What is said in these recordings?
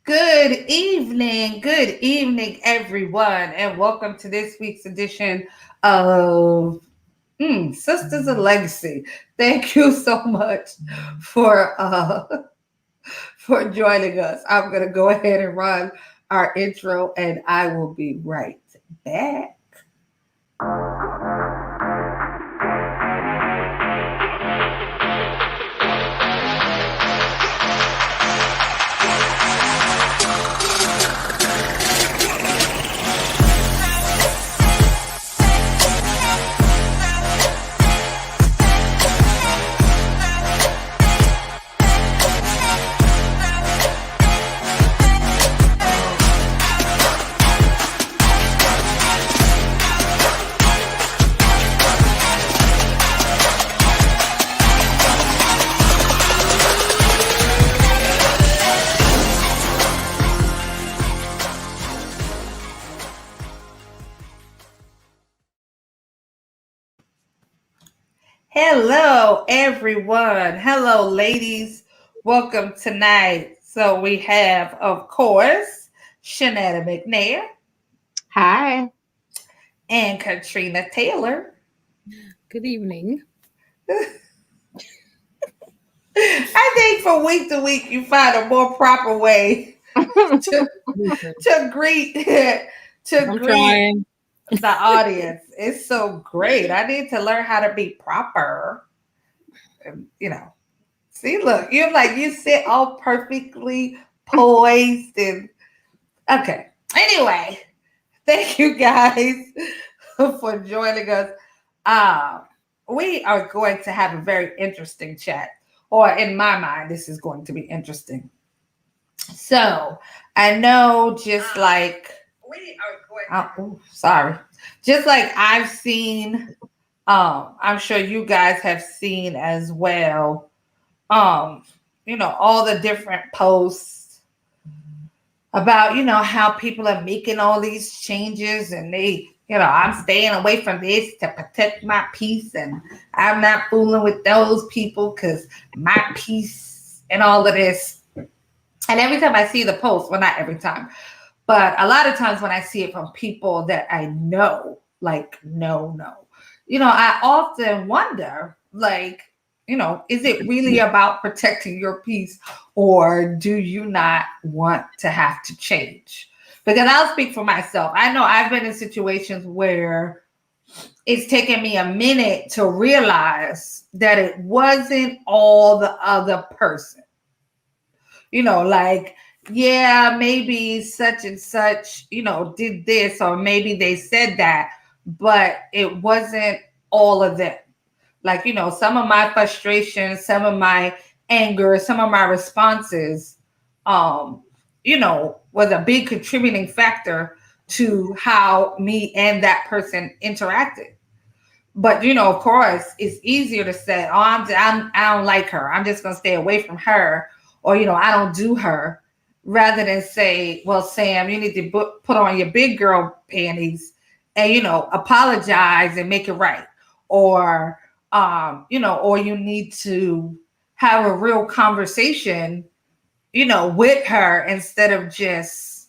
Good evening, everyone, and welcome to this week's edition of Sisters of Legacy. Thank you so much for uh, for joining us. I'm gonna go ahead and run our intro, and I will be right back. Hello, everyone. Hello, ladies. Welcome tonight. So we have, of course, Shanetta McNair Hi. and Katrina Taylor. Good evening. I think from week to week you find a more proper way to, to greet to I'm greet trying. the audience. It's so great. I need to learn how to be proper. You know, see, look, you sit all perfectly poised and okay. Anyway, thank you guys for joining us. Um, we are going to have a very interesting chat, or in my mind, this is going to be interesting. So I know, just like we are going. Sorry, just like I've seen. I'm sure you guys have seen as well. Um, all the different posts about how people are making all these changes, and I'm staying away from this to protect my peace, and I'm not fooling with those people because my peace and all of this. And every time I see the post, well, not every time, but a lot of times when I see it from people that I know, like, no, I often wonder, like, is it really about protecting your peace, or do you not want to have to change? Because I'll speak for myself. I know I've been in situations where it's taken me a minute to realize that it wasn't all the other person. Like, yeah, maybe such and such, did this, or maybe they said that, but it wasn't all of them. Like, some of my frustrations, some of my anger, some of my responses, um, was a big contributing factor to how me and that person interacted. But of course, it's easier to say, "Oh, I don't like her. I'm just gonna stay away from her," or I don't do her, rather than say, "Well, Sam, you need to put on your big girl panties and apologize and make it right," or or you need to have a real conversation, with her instead of just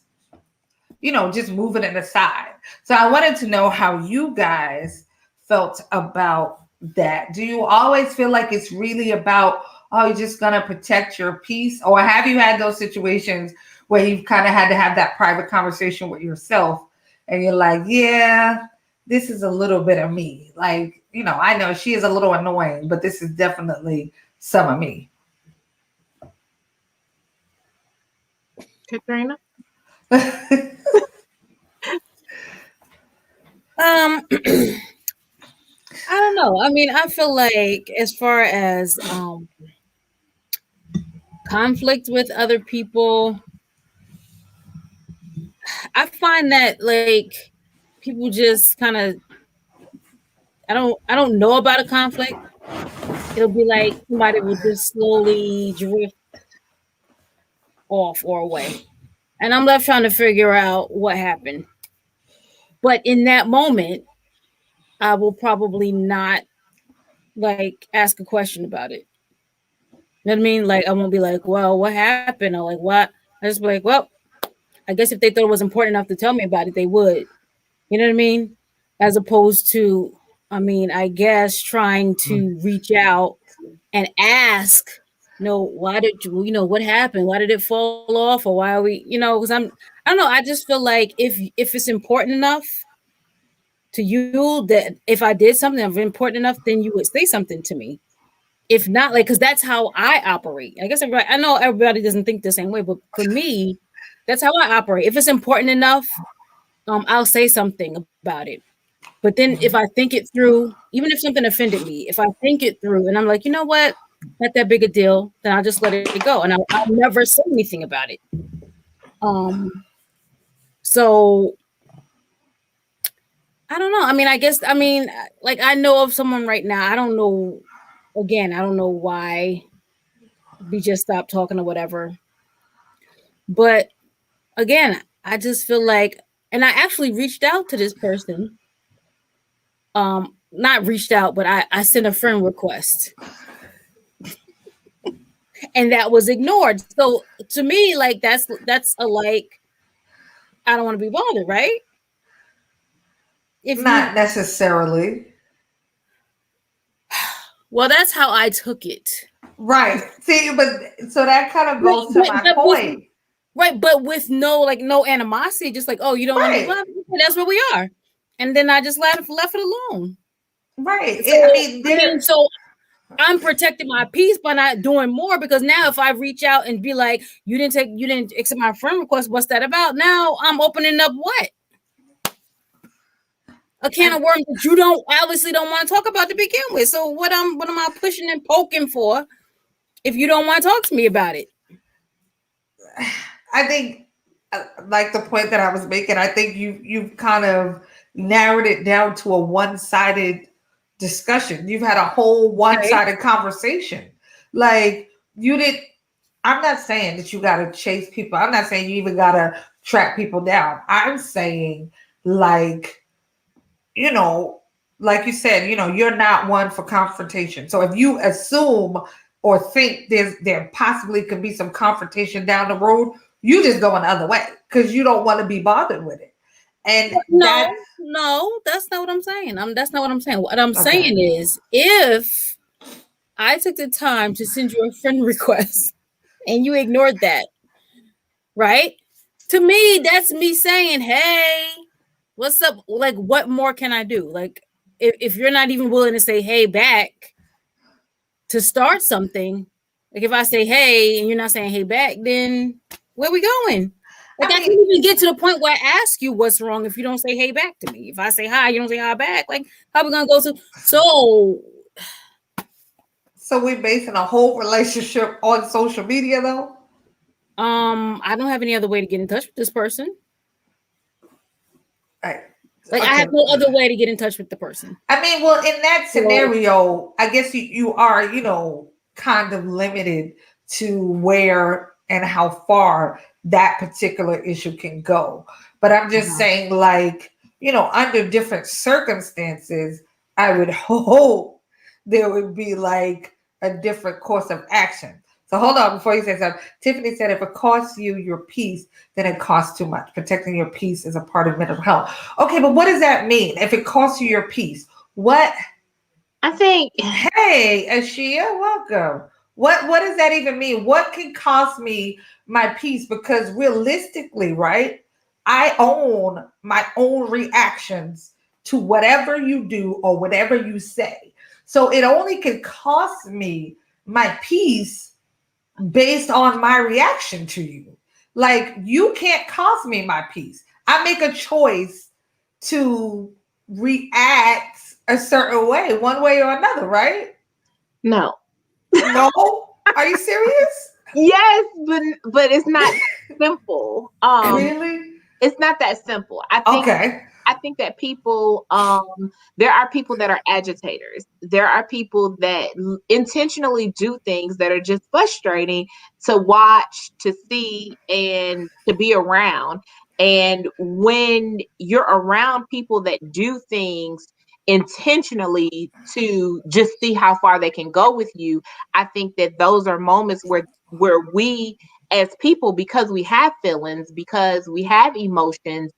moving it aside. So I wanted to know how you guys felt about that. Do you always feel like it's really about, oh, you're just going to protect your peace? Or have you had those situations where you've kind of had to have that private conversation with yourself and you're like, yeah, this is a little bit of me. Like, I know she is a little annoying, but this is definitely some of me. Katrina? I don't know. I mean, I feel like as far as conflict with other people, I find that like people just kind of I don't know about a conflict. It'll be like somebody will just slowly drift off or away. And I'm left trying to figure out what happened. But in that moment, I will probably not like ask a question about it. You know what I mean? Like I won't be like, well, what happened? Or like what? I just be like, well, I guess if they thought it was important enough to tell me about it, they would. You know what I mean? As opposed to, I mean, I guess trying to reach out and ask, why did you, what happened? Why did it fall off? Or why are we, because I don't know. I just feel like if it's important enough to you that if I did something of important enough, then you would say something to me. If not, like, because that's how I operate. I guess I know everybody doesn't think the same way, but for me, that's how I operate. If it's important enough, I'll say something about it. But then if I think it through, even if something offended me, if I think it through and I'm like, you know what, not that big a deal, then I'll just let it go and I'll never say anything about it. Um, so I don't know. I mean, like I know of someone right now. I don't know. Again, I don't know why we just stopped talking or whatever. But again, I just feel like, and I actually reached out to this person. Not reached out, but I sent a friend request, and that was ignored. So to me, like that's a like I don't want to be bothered, right? If Not you, necessarily. well, that's how I took it. Right. See, but so that kind of But, goes to but, my but with point. right, but with no animosity, just like, oh, you don't want to be Right. bothered. Okay, that's where we are, and then I just left it alone. Right. I So mean, I mean, there. so I'm protecting my peace by not doing more because now if I reach out and be like, you didn't accept my friend request, what's that about? Now I'm opening up what? A can I, of worms that you don't obviously don't want to talk about to begin with. So what am I pushing and poking for if you don't want to talk to me about it? I think, like the point that I was making, I think you've kind of narrowed it down to a one-sided discussion. You've had a whole Right. one-sided conversation. Like you did. I'm not saying that you got to chase people. I'm not saying you even got to track people down. I'm saying like you know, like you said, you're not one for confrontation. So if you assume or think there possibly could be some confrontation down the road, you just going the other way because you don't want to be bothered with it. And that's No, that's not what I'm saying. That's not what I'm saying. What I'm okay. saying is if I took the time to send you a friend request and you ignored that, right? To me, that's me saying, hey, what's up? Like, what more can I do? Like, if you're not even willing to say hey back to start something, like if I say hey and you're not saying hey back, then where we going? Like, I I mean, can't even get to the point where I ask you what's wrong if you don't say hey back to me. If I say hi, you don't say hi back. Like, how we gonna go to? So, so we're basing a whole relationship on social media though. I don't have any other way to get in touch with this person. Right. Like, I Okay. have no other way to get in touch with the person. I mean, well, in that So, scenario, I guess you are, kind of limited to where and how far that particular issue can go. But I'm just uh-huh. saying, like, under different circumstances, I would hope there would be like a different course of action. So hold on before you say something. Tiffany said if it costs you your peace, then it costs too much. Protecting your peace is a part of mental health. Okay, but what does that mean? If it costs you your peace, what? I think Hey, Ashia, welcome. What does that even mean? What can cost me my peace? Because realistically, right, I own my own reactions to whatever you do or whatever you say. So it only can cost me my peace based on my reaction to you. Like you can't cost me my peace. I make a choice to react a certain way, one way or another, right? no. No? Are you serious? Yes, but it's not simple. Really? It's not that simple. Okay. I think that people, there are people that are agitators. There are people that intentionally do things that are just frustrating to watch, to see, and to be around. And when you're around people that do things intentionally to just see how far they can go with you, I think that those are moments where we as people, because we have feelings, because we have emotions,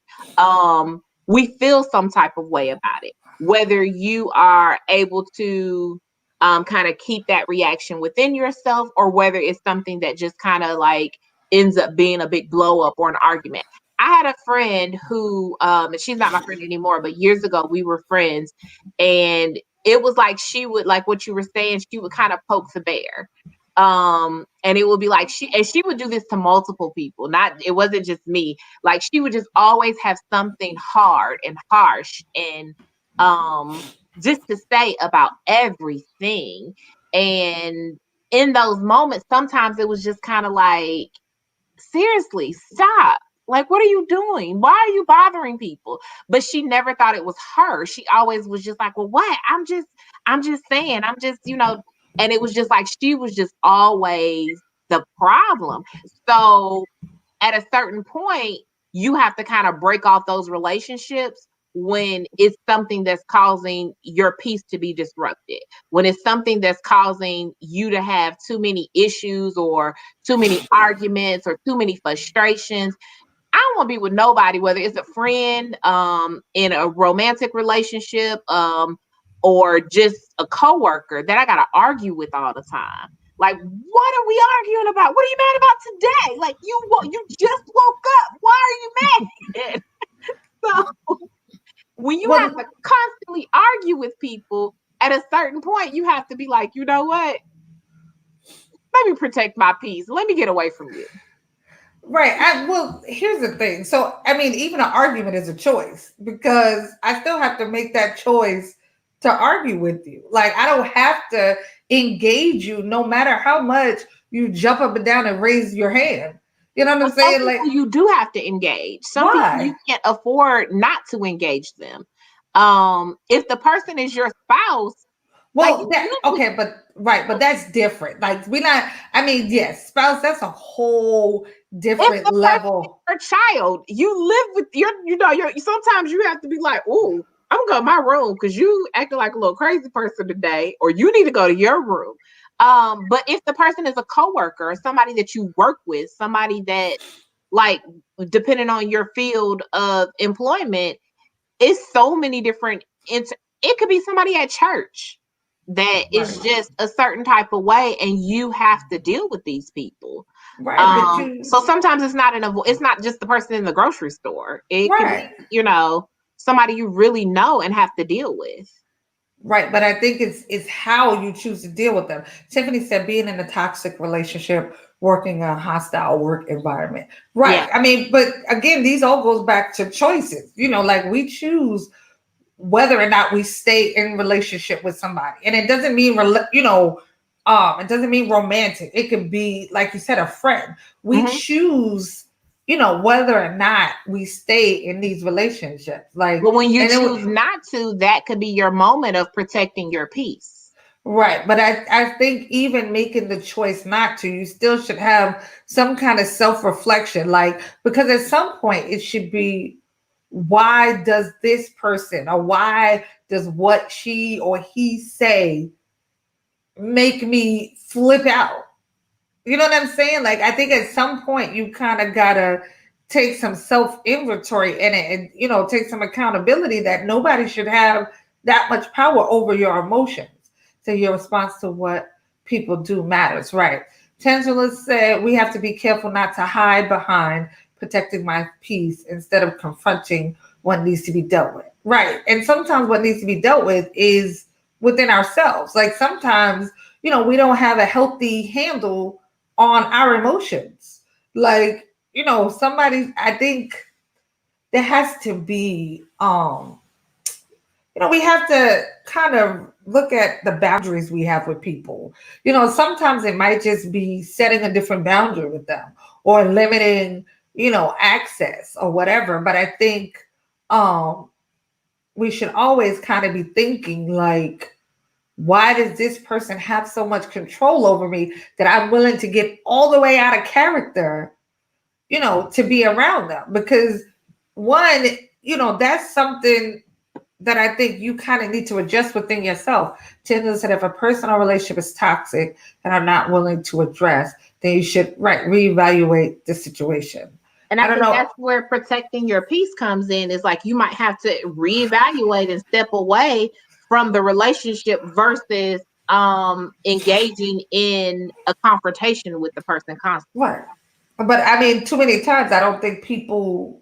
we feel some type of way about it. Whether you are able to kind of keep that reaction within yourself, or whether it's something that just kind of like ends up being a big blow up or an argument. I had a friend who, and she's not my friend anymore, but years ago we were friends, and it was like she would, like what you were saying, she would kind of poke the bear. And it would be like she would do this to multiple people. Not, it wasn't just me. Like she would just always have something hard and harsh and just to say about everything. And in those moments, sometimes it was just kind of like, seriously, stop. Like, what are you doing? Why are you bothering people? But she never thought it was her. She always was just like, well, what? I'm just saying, I'm just, and it was just like she was just always the problem. So at a certain point, you have to kind of break off those relationships when it's something that's causing your peace to be disrupted, when it's something that's causing you to have too many issues or too many arguments or too many frustrations. I don't want to be with nobody, whether it's a friend, in a romantic relationship, or just a coworker that I gotta argue with all the time. Like, what are we arguing about? What are you mad about today? Like, you just woke up. Why are you mad? So when you have Well, to constantly argue with people, at a certain point, you have to be like, you know what? Let me protect my peace. Let me get away from you. right. Well, here's the thing. So, I mean, even an argument is a choice because I still have to make that choice to argue with you. Like, I don't have to engage you no matter how much you jump up and down and raise your hand. You know what I'm But some saying? people Like, you do have to engage. Some people you why? can't afford not to engage them. If the person is your spouse, like Well, that you, okay, but right, but that's different. Like, we not. I mean, yes, spouse. That's a whole if different the person is level. your child, you live with your, sometimes you have to be like, oh, I'm gonna go to my room because you acting like a little crazy person today, or you need to go to your room. But if the person is a coworker or somebody that you work with, somebody that, like, depending on your field of employment, it's so many different it could be somebody at church that is Right, just a certain type of way, and you have to deal with these people. right. But So you, sometimes it's not just the person in the grocery store. It can right. be, somebody you really know and have to deal with. Right, but I think it's how you choose to deal with them. Tiffany said being in a toxic relationship, working a hostile work environment. Yeah. Right. I mean, but again, these all goes back to choices. Like we choose whether or not we stay in relationship with somebody, and it doesn't mean it doesn't mean romantic. It could be like you said, a friend. We Hmm. choose, whether or not we stay in these relationships. Like, But when you and it. choose not to, that could be your moment of protecting your peace. Right. But I think even making the choice not to, you still should have some kind of self reflection. Like, because at some point it should be, why does this person or why does what she or he say make me flip out? You know what I'm saying? Like, I think at some point you kind of gotta take some self inventory in it, and take some accountability that nobody should have that much power over your emotions. So your response to what people do matters, right? Tangela said we have to be careful not to hide behind protecting my peace instead of confronting what needs to be dealt with. Right. And sometimes what needs to be dealt with is within ourselves. Like sometimes, we don't have a healthy handle on our emotions. Like, somebody, I think there has to be, we have to kind of look at the boundaries we have with people. Sometimes it might just be setting a different boundary with them or limiting, access or whatever. But I think we should always kind of be thinking like, why does this person have so much control over me that I'm willing to get all the way out of character, to be around them? Because one, that's something that I think you kind of need to adjust within yourself. Tinder said if a personal relationship is toxic and are not willing to address, then you should reevaluate the situation. And I I don't think know. that's where protecting your peace comes in. Is like you might have to reevaluate and step away from the relationship versus engaging in a confrontation with the person constantly. Right. But I mean, too many times I don't think people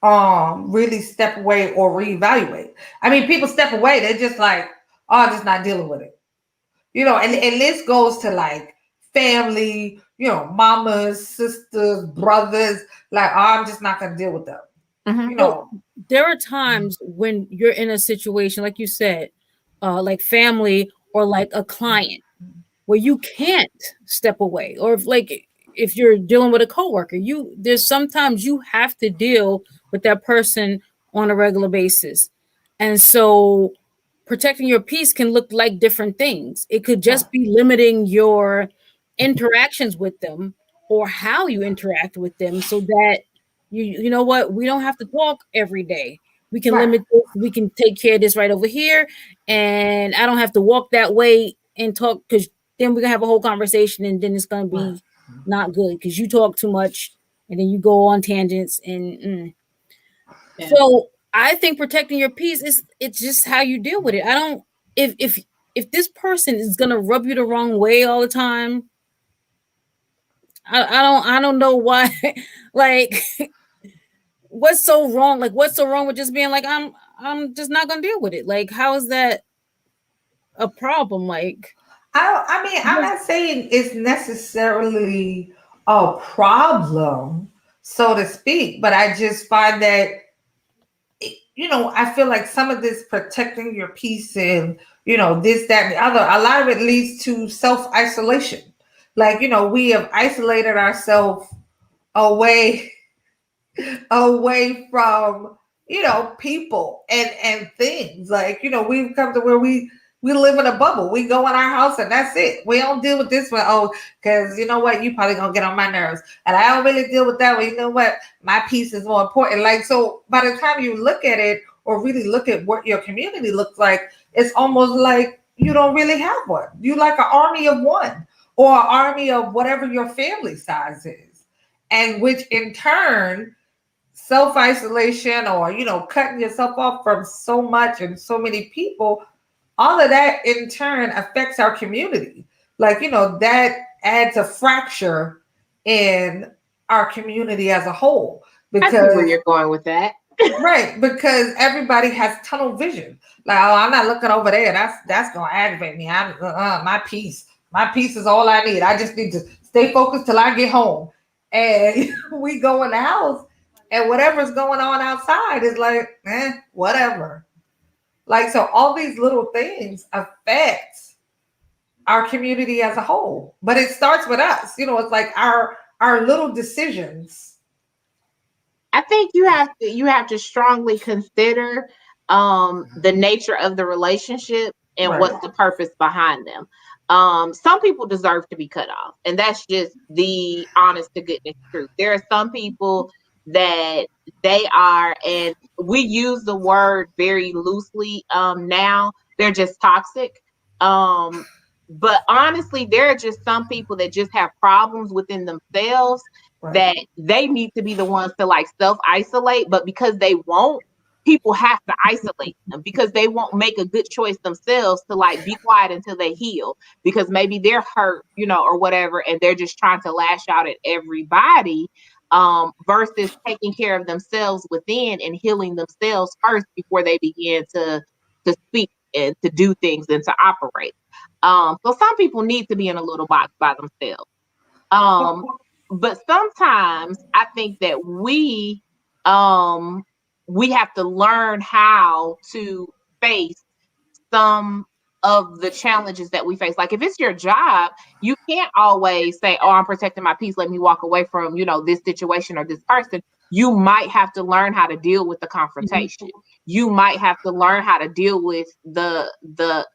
really step away or reevaluate. I mean, people step away, they're just like, oh, I'm just not dealing with it. And this goes to like family, mamas, sisters, brothers, like, oh, I'm just not gonna deal with them. Mm-hmm. You So know, there are times when you're in a situation, like you said, like family or like a client, where you can't step away, or if you're dealing with a coworker, there's sometimes you have to deal with that person on a regular basis. And so protecting your peace can look like different things. It could right, just be limiting your interactions with them or how you interact with them, so that you know what, we don't have to talk every day. We can right, limit this, we can take care of this right over here, and I don't have to walk that way and talk, because then we're gonna have a whole conversation and then it's gonna right. be not good because you talk too much and then you go on tangents and Yeah. so I think protecting your peace is, it's just how you deal with it. I don't, if this person is gonna rub you the wrong way all the time, I don't know why. Like, what's so wrong? Like, what's so wrong with just being like, I'm just not gonna deal with it? Like, how is that a problem? Like, I mean, I'm not saying it's necessarily a problem, so to speak, but I just find that I feel like some of this protecting your peace and, this, that, and the other, a lot of it leads to self isolation. Like, we have isolated ourselves away, away from, people and things. Like, we've come to where we live in a bubble. We go in our house and that's it. We don't deal with this one. Oh, because you know what? You probably gonna get on my nerves. And I don't really deal with that one. You know what? My peace is more important. Like, so by the time you look at it or really look at what your community looks like, it's almost like you don't really have one. You like an army of one or an army of whatever your family size is. And which in turn, self isolation or, cutting yourself off from so much and so many people, all of that in turn affects our community. Like, that adds a fracture in our community as a whole I see where because, you're going with that. right, because everybody has tunnel vision. Like, oh, I'm not looking over there. That's gonna aggravate me. My peace is all I need. I just need to stay focused till I get home. And we go in the house, and whatever's going on outside is like, whatever. Like, so all these little things affect our community as a whole. But it starts with us. It's like our little decisions. I think you have to strongly consider the nature of the relationship and Right. what's the purpose behind them. Some people deserve to be cut off, and that's just the honest to goodness truth. There are some people that they are, and we use the word very loosely now, they're just toxic. Um, but honestly, there are just some people that just have problems within themselves Right. that they need to be the ones to like self isolate, but because they won't, people have to isolate them because they won't make a good choice themselves to like be quiet until they heal because maybe they're hurt, or whatever, and they're just trying to lash out at everybody versus taking care of themselves within and healing themselves first before they begin to speak and to do things and to operate. So some people need to be in a little box by themselves. Um, but sometimes I think that um we have to learn how to face some of the challenges that we face. Like if it's your job, you can't always say, "Oh, I'm protecting my peace. Let me walk away from, this situation or this person." You might have to learn how to deal with the confrontation. You might have to learn how to deal with the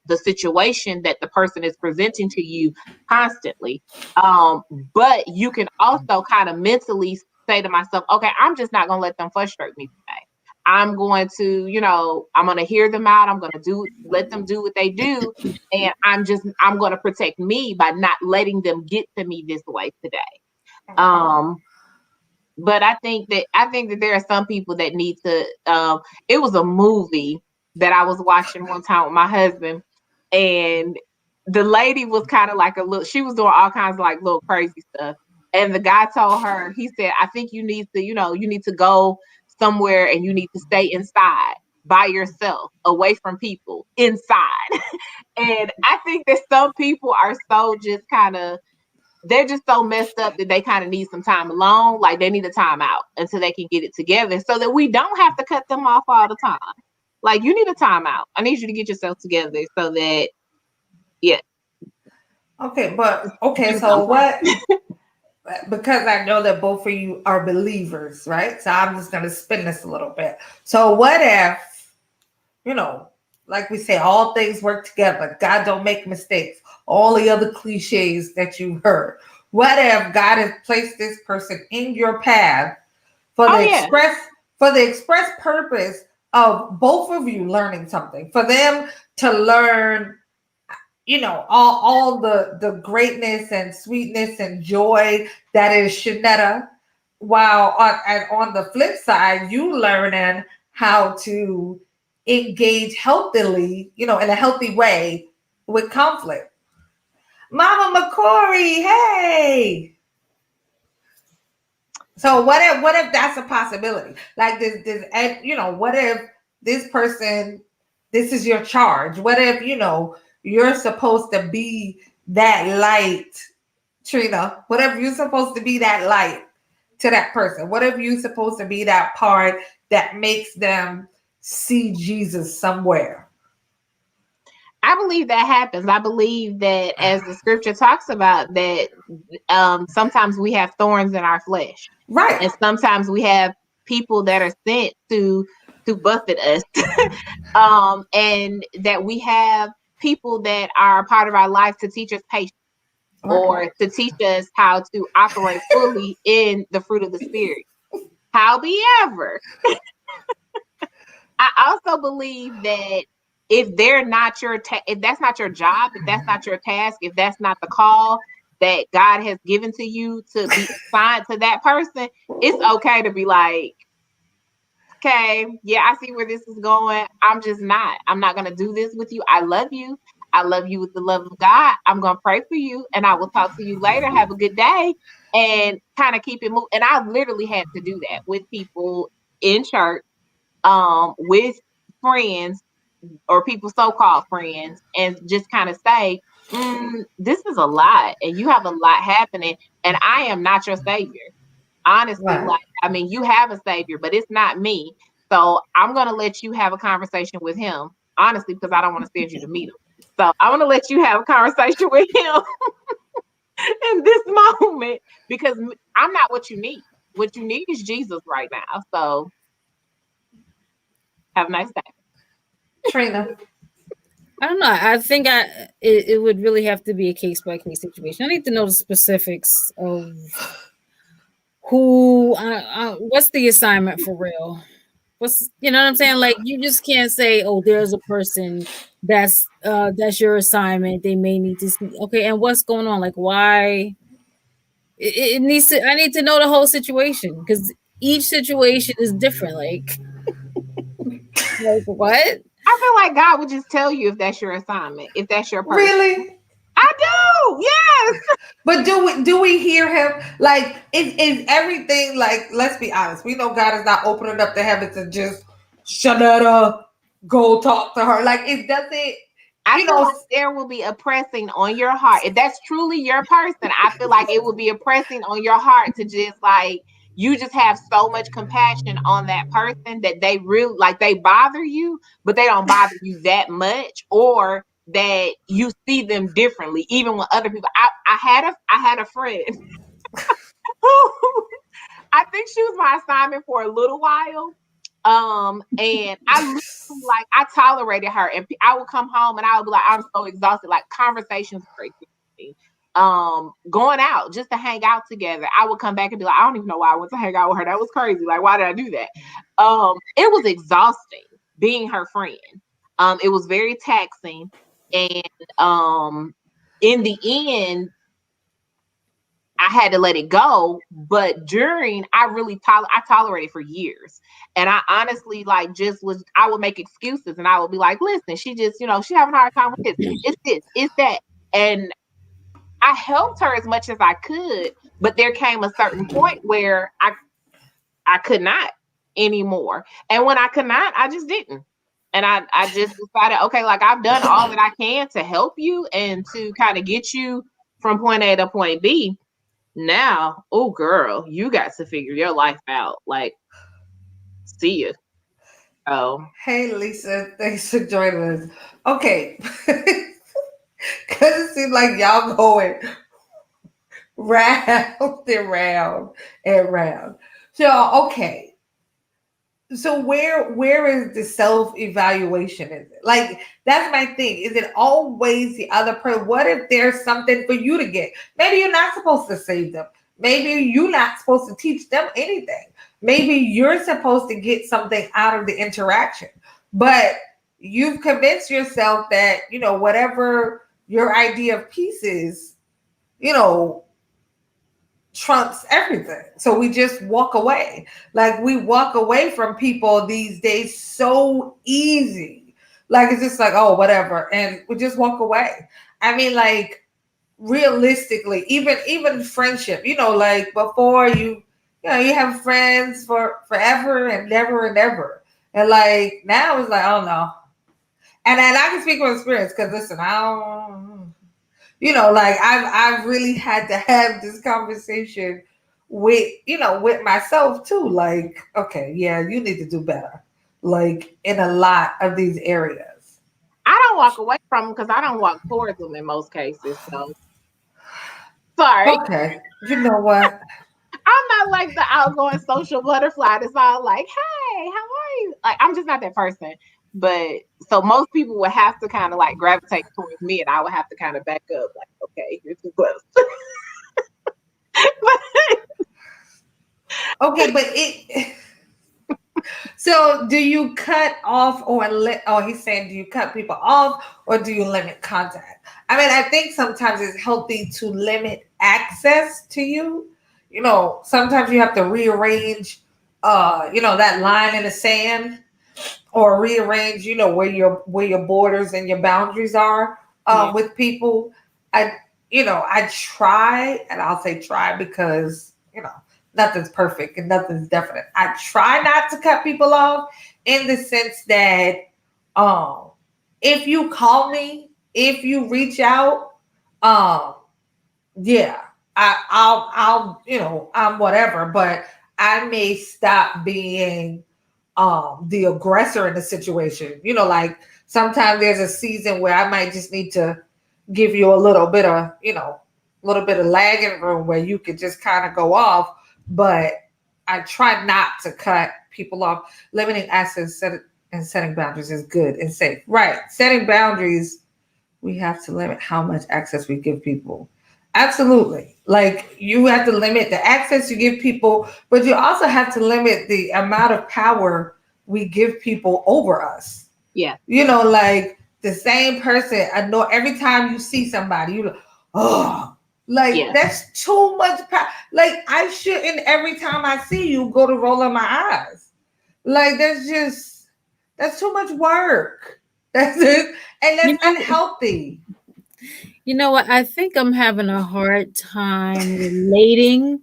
situation that the person is presenting to you constantly. Um, but you can also kind of mentally say to myself, "Okay, I'm just not going to let them frustrate me today. I'm going to, I'm going to hear them out. I'm going to let them do what they do. And I'm going to protect me by not letting them get to me this way today. But I think that there are some people that need to, it was a movie that I was watching one time with my husband, and the lady was kind of like she was doing all kinds of like little crazy stuff. And the guy told her, he said, I think you need to, you need to go somewhere and you need to stay inside by yourself, away from people, inside. And I think that some people are so just kind of, they're just so messed up that they kind of need some time alone. Like they need a time out until they can get it together so that we don't have to cut them off all the time. Like you need a time out. I need you to get yourself together so that, yeah. Okay, so what? Because I know that both of you are believers, right? So I'm just going to spin this a little bit. So what if, like we say, all things work together. God don't make mistakes. All the other cliches that you heard. What if God has placed this person in your path for the express purpose of both of you learning something, for them to learn, all the greatness and sweetness and joy that is Shanetta, while on the flip side, you learning how to engage healthily, in a healthy way with conflict. Mama McCory, hey. So what if that's a possibility? Like this, what if this person, this is your charge? What if, you're supposed to be that light, Trina? What if you're supposed to be that light to that person? What if you're supposed to be that part that makes them see Jesus somewhere? I believe that happens. I believe that, as the scripture talks about, that sometimes we have thorns in our flesh. Right. And sometimes we have people that are sent to buffet us. And that we have people that are a part of our life to teach us patience, or to teach us how to operate fully in the fruit of the Spirit. However, I also believe that if they're not if that's not your job, if that's not your task, if that's not the call that God has given to you to be assigned to that person, it's okay to be like, okay, yeah, I see where this is going. I'm not going to do this with you. I love you. I love you with the love of God. I'm going to pray for you, and I will talk to you later. Have a good day, and kind of keep it moving. And I literally had to do that with people in church, with friends or people so-called friends, and just kind of say, this is a lot, and you have a lot happening, and I am not your savior. Honestly, Right. you have a savior, but it's not me. So I'm going to let you have a conversation with him, honestly, because I don't want to send you to meet him. So I want to let you have a conversation with him in this moment, because I'm not what you need. What you need is Jesus right now. So have a nice day. Trina. I don't know. I think it would really have to be a case by case situation. I need to know the specifics of who, what's the assignment for real. What's, you know what I'm saying? Like you just can't say, oh, there's a person that's your assignment. They may need to see. Okay, and what's going on? Like why? It needs to. I need to know the whole situation because each situation is different. Like what? I feel like God would just tell you if that's your assignment, if that's your person. Really? I do. Yes. But do we hear him? Like is everything, like, let's be honest, we know God is not opening up the heavens and just Shanetta, go talk to her. Like it doesn't, I feel like there will be a pressing on your heart. If that's truly your person, I feel like it will be a pressing on your heart to just like, you just have so much compassion on that person that they really like, they bother you, but they don't bother you that much, or that you see them differently, even when other people. I had a friend who I think she was my assignment for a little while. And I literally, like, I tolerated her, and I would come home and I would be like, I'm so exhausted. Like, conversations break me. going out just to hang out together, I would come back and be like, I don't even know why I went to hang out with her. That was crazy. Like, why did I do that? It was exhausting being her friend. It was very taxing. And in the end, I had to let it go. But during, I tolerated for years. And I honestly I would make excuses and I would be like, listen, she just, she having a hard time with this, it's that. And I helped her as much as I could, but there came a certain point where I could not anymore. And when I could not, I just didn't. And I just decided, okay, like I've done all that I can to help you and to kind of get you from point A to point B. Now, oh girl, you got to figure your life out. Like, see you. Oh. Hey Lisa, thanks for joining us. Okay. Cause it seems like y'all going round and round and round. So okay. So where is the self-evaluation? Is it? Like that's my thing. Is it always the other person? What if there's something for you to get? Maybe you're not supposed to save them. Maybe you're not supposed to teach them anything. Maybe you're supposed to get something out of the interaction. But you've convinced yourself that, whatever your idea of peace is, you know, trumps everything. So we just walk away. Like we walk away from people these days so easy. Like it's just like, oh, whatever. And we just walk away. I mean, like realistically, even friendship, like before you have friends for forever and never and ever. And like now it's like, oh no. And I can speak from experience because listen, I don't like I've really had to have this conversation with myself too. Like, okay, yeah, you need to do better. Like in a lot of these areas. I don't walk away from them because I don't walk towards them in most cases. So sorry. Okay. You know what? I'm not like the outgoing social butterfly that's all like, hey, how are you? Like, I'm just not that person. But so most people would have to kind of like gravitate towards me and I would have to kind of back up, like, okay, you're too close. Okay, but it so do you cut off he's saying do you cut people off or do you limit contact? I mean, I think sometimes it's healthy to limit access to you. Sometimes you have to rearrange that line in the sand or rearrange, where your borders and your boundaries are with people. I try, and I'll say try because nothing's perfect and nothing's definite. I try not to cut people off in the sense that if you call me, if you reach out, yeah, I'm whatever, but I may stop being the aggressor in the situation. Like sometimes there's a season where I might just need to give you a little bit of lagging room where you could just kind of go off. But I try not to cut people off. Limiting access and setting boundaries is good and safe. Right. Setting boundaries, we have to limit how much access we give people. Absolutely. Like you have to limit the access you give people, but you also have to limit the amount of power we give people over us. Yeah. Like the same person, I know every time you see somebody, you're like, oh, like that's too much power. Like I shouldn't every time I see you go to roll on my eyes. Like that's too much work. That's it. And that's unhealthy. You know what? I think I'm having a hard time relating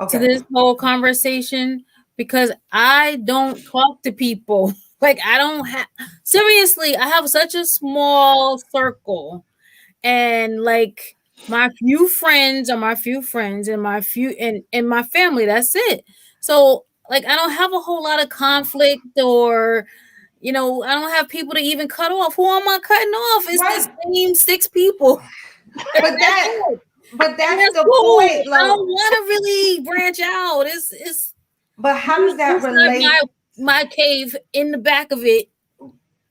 to this whole conversation because I don't talk to people. Like I don't have seriously, I have such a small circle. And like my few friends are my few friends and and my family, that's it. So like I don't have a whole lot of conflict or I don't have people to even cut off. Who am I cutting off? It's the same 6 people. But that's the cool. point. Like, I don't want to really branch out. It's but how does that relate? Like my cave in the back of it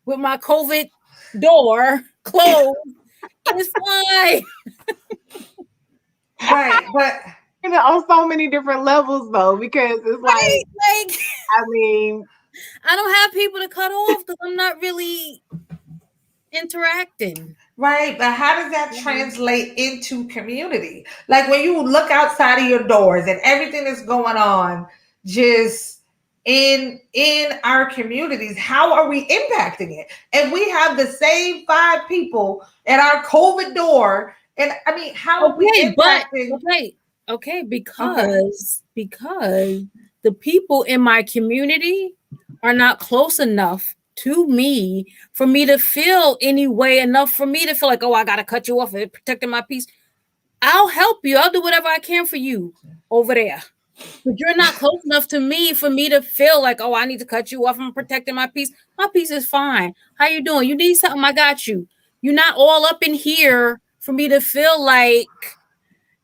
with my COVID door closed. And it's fine. Right, but On so many different levels though, because it's like, Right? Like, I mean, I don't have people to cut off because I'm not really interacting. right, but how does that mhm, translate into community? Like when you look outside of your doors and everything that's going on just in our communities, how are we impacting it? And we have the same five people at our COVID door. And I mean, how are we Okay, but impacting? okay, Okay. because the people in my community are not close enough to me for me to feel any way enough for me to feel like, oh, I gotta cut you off and protecting my peace. I'll help you. I'll do whatever I can for you over there. But you're not close enough to me for me to feel like, oh, I need to cut you off. I'm protecting my peace. My peace is fine. How you doing? You need something? I got you. You're not all up in here for me to feel like,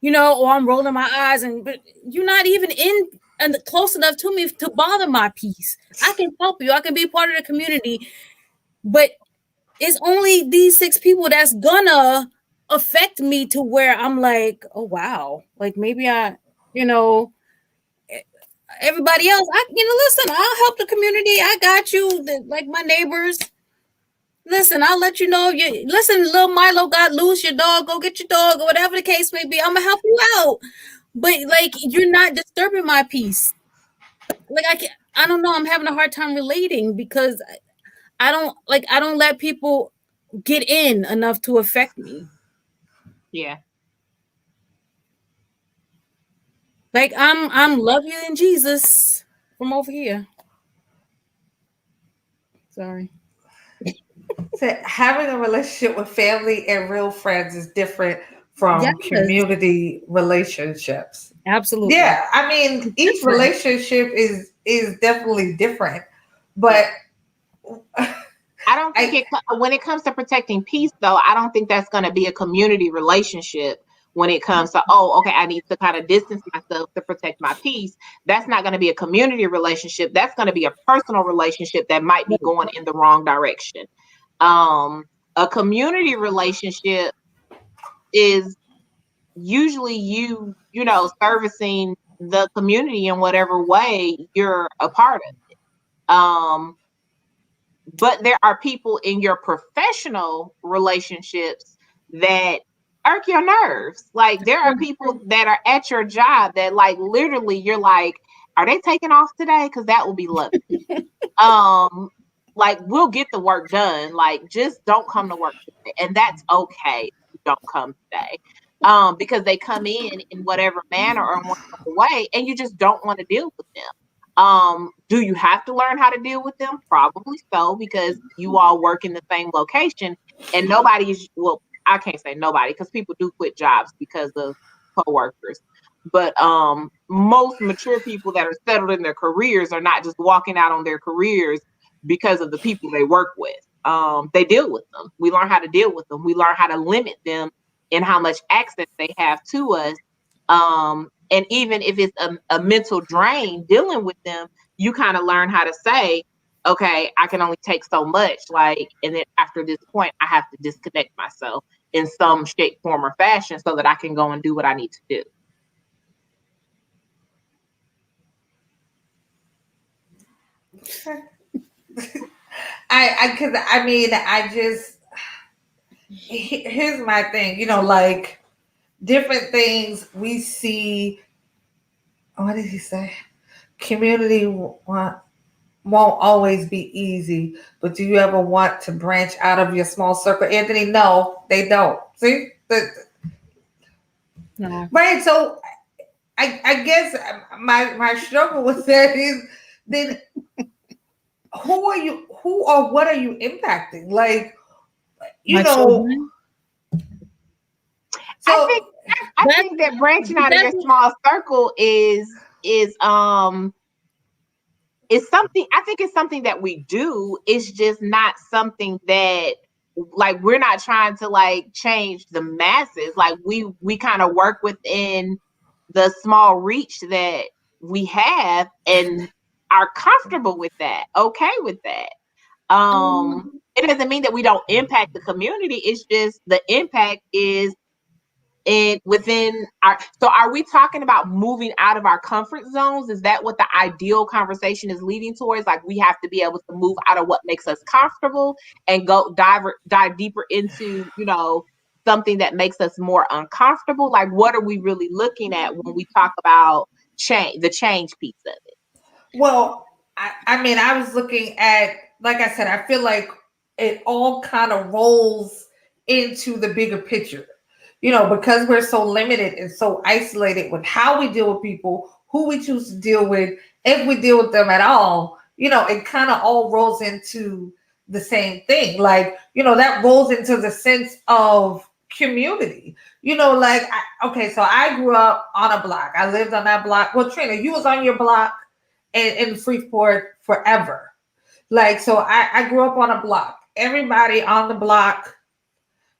oh, I'm rolling my eyes, but you're not even in and close enough to me to bother my peace. I can help you. I can be part of the community, but it's only these six people that's gonna affect me to where I'm like, oh wow, like maybe you know, everybody else, listen, I'll help the community. I got you. Like my neighbors. Listen, I'll let you know. You listen, little Milo got loose. Your dog, go get your dog, or whatever the case may be. I'm gonna help you out. But like, you're not disturbing my peace. Like I don't know. I'm having a hard time relating because I don't let people get in enough to affect me. yeah. Like I'm love you in Jesus from over here. Sorry. So having a relationship with family and real friends is different from Yes, community relationships. absolutely. Yeah, I mean each Different. relationship is definitely different, but Yeah. I don't think I when it comes to protecting peace, though, I don't think that's going to be a community relationship when it comes to, oh, okay, I need to kind of distance myself to protect my peace. That's not going to be a community relationship. That's going to be a personal relationship that might be going in the wrong direction. Um, a community relationship is usually servicing the community in whatever way you're a part of. But there are people in your professional relationships that irk your nerves. Like there are people that are at your job that like literally you're like, are they taking off today? Because that will be lovely. Um, like we'll get the work done. Like just don't come to work today. And that's okay if you don't come today. Because they come in whatever manner or in whatever way, and you just don't want to deal with them. Do you have to learn how to deal with them? Probably so, because you all work in the same location and nobody's, well, I can't say nobody because people do quit jobs because of coworkers. But most mature people that are settled in their careers are not just walking out on their careers because of the people they work with. They deal with them. We learn how to deal with them. We learn how to limit them in how much access they have to us. And even if it's a mental drain dealing with them, you kind of learn how to say, okay, I can only take so much. Like, and then after this point, I have to disconnect myself in some shape, form, or fashion so that I can go and do what I need to do. because I mean I just here's my thing, like different things we see. What did he say? Community won't always be easy, but do you ever want to branch out of your small circle, Anthony? No, they don't. See, No. right? So I guess my struggle with that is then who or what are you impacting? Like, you My know, children. I think so I That's think that branching out of your that's small circle is something. I think it's something that we do. It's just not something that like we're not trying to like change the masses. Like we kind of work within the small reach that we have and are comfortable with that, okay with that. um It doesn't mean that we don't impact the community. It's just the impact is in within our, so are we talking about moving out of our comfort zones? Is that what the ideal conversation is leading towards? Like we have to be able to move out of what makes us comfortable and go dive deeper into, something that makes us more uncomfortable? Like what are we really looking at when we talk about change, the change piece of it? Well, I mean, I was looking at, like I said, I feel like it all kind of rolls into the bigger picture, because we're so limited and so isolated with how we deal with people, who we choose to deal with, if we deal with them at all, it kind of all rolls into the same thing. Like, that rolls into the sense of community. Like, okay, so I grew up on a block. I lived on that block. Well, Trina, you was on your block in Freeport forever. Like, so I grew up on a block. Everybody on the block,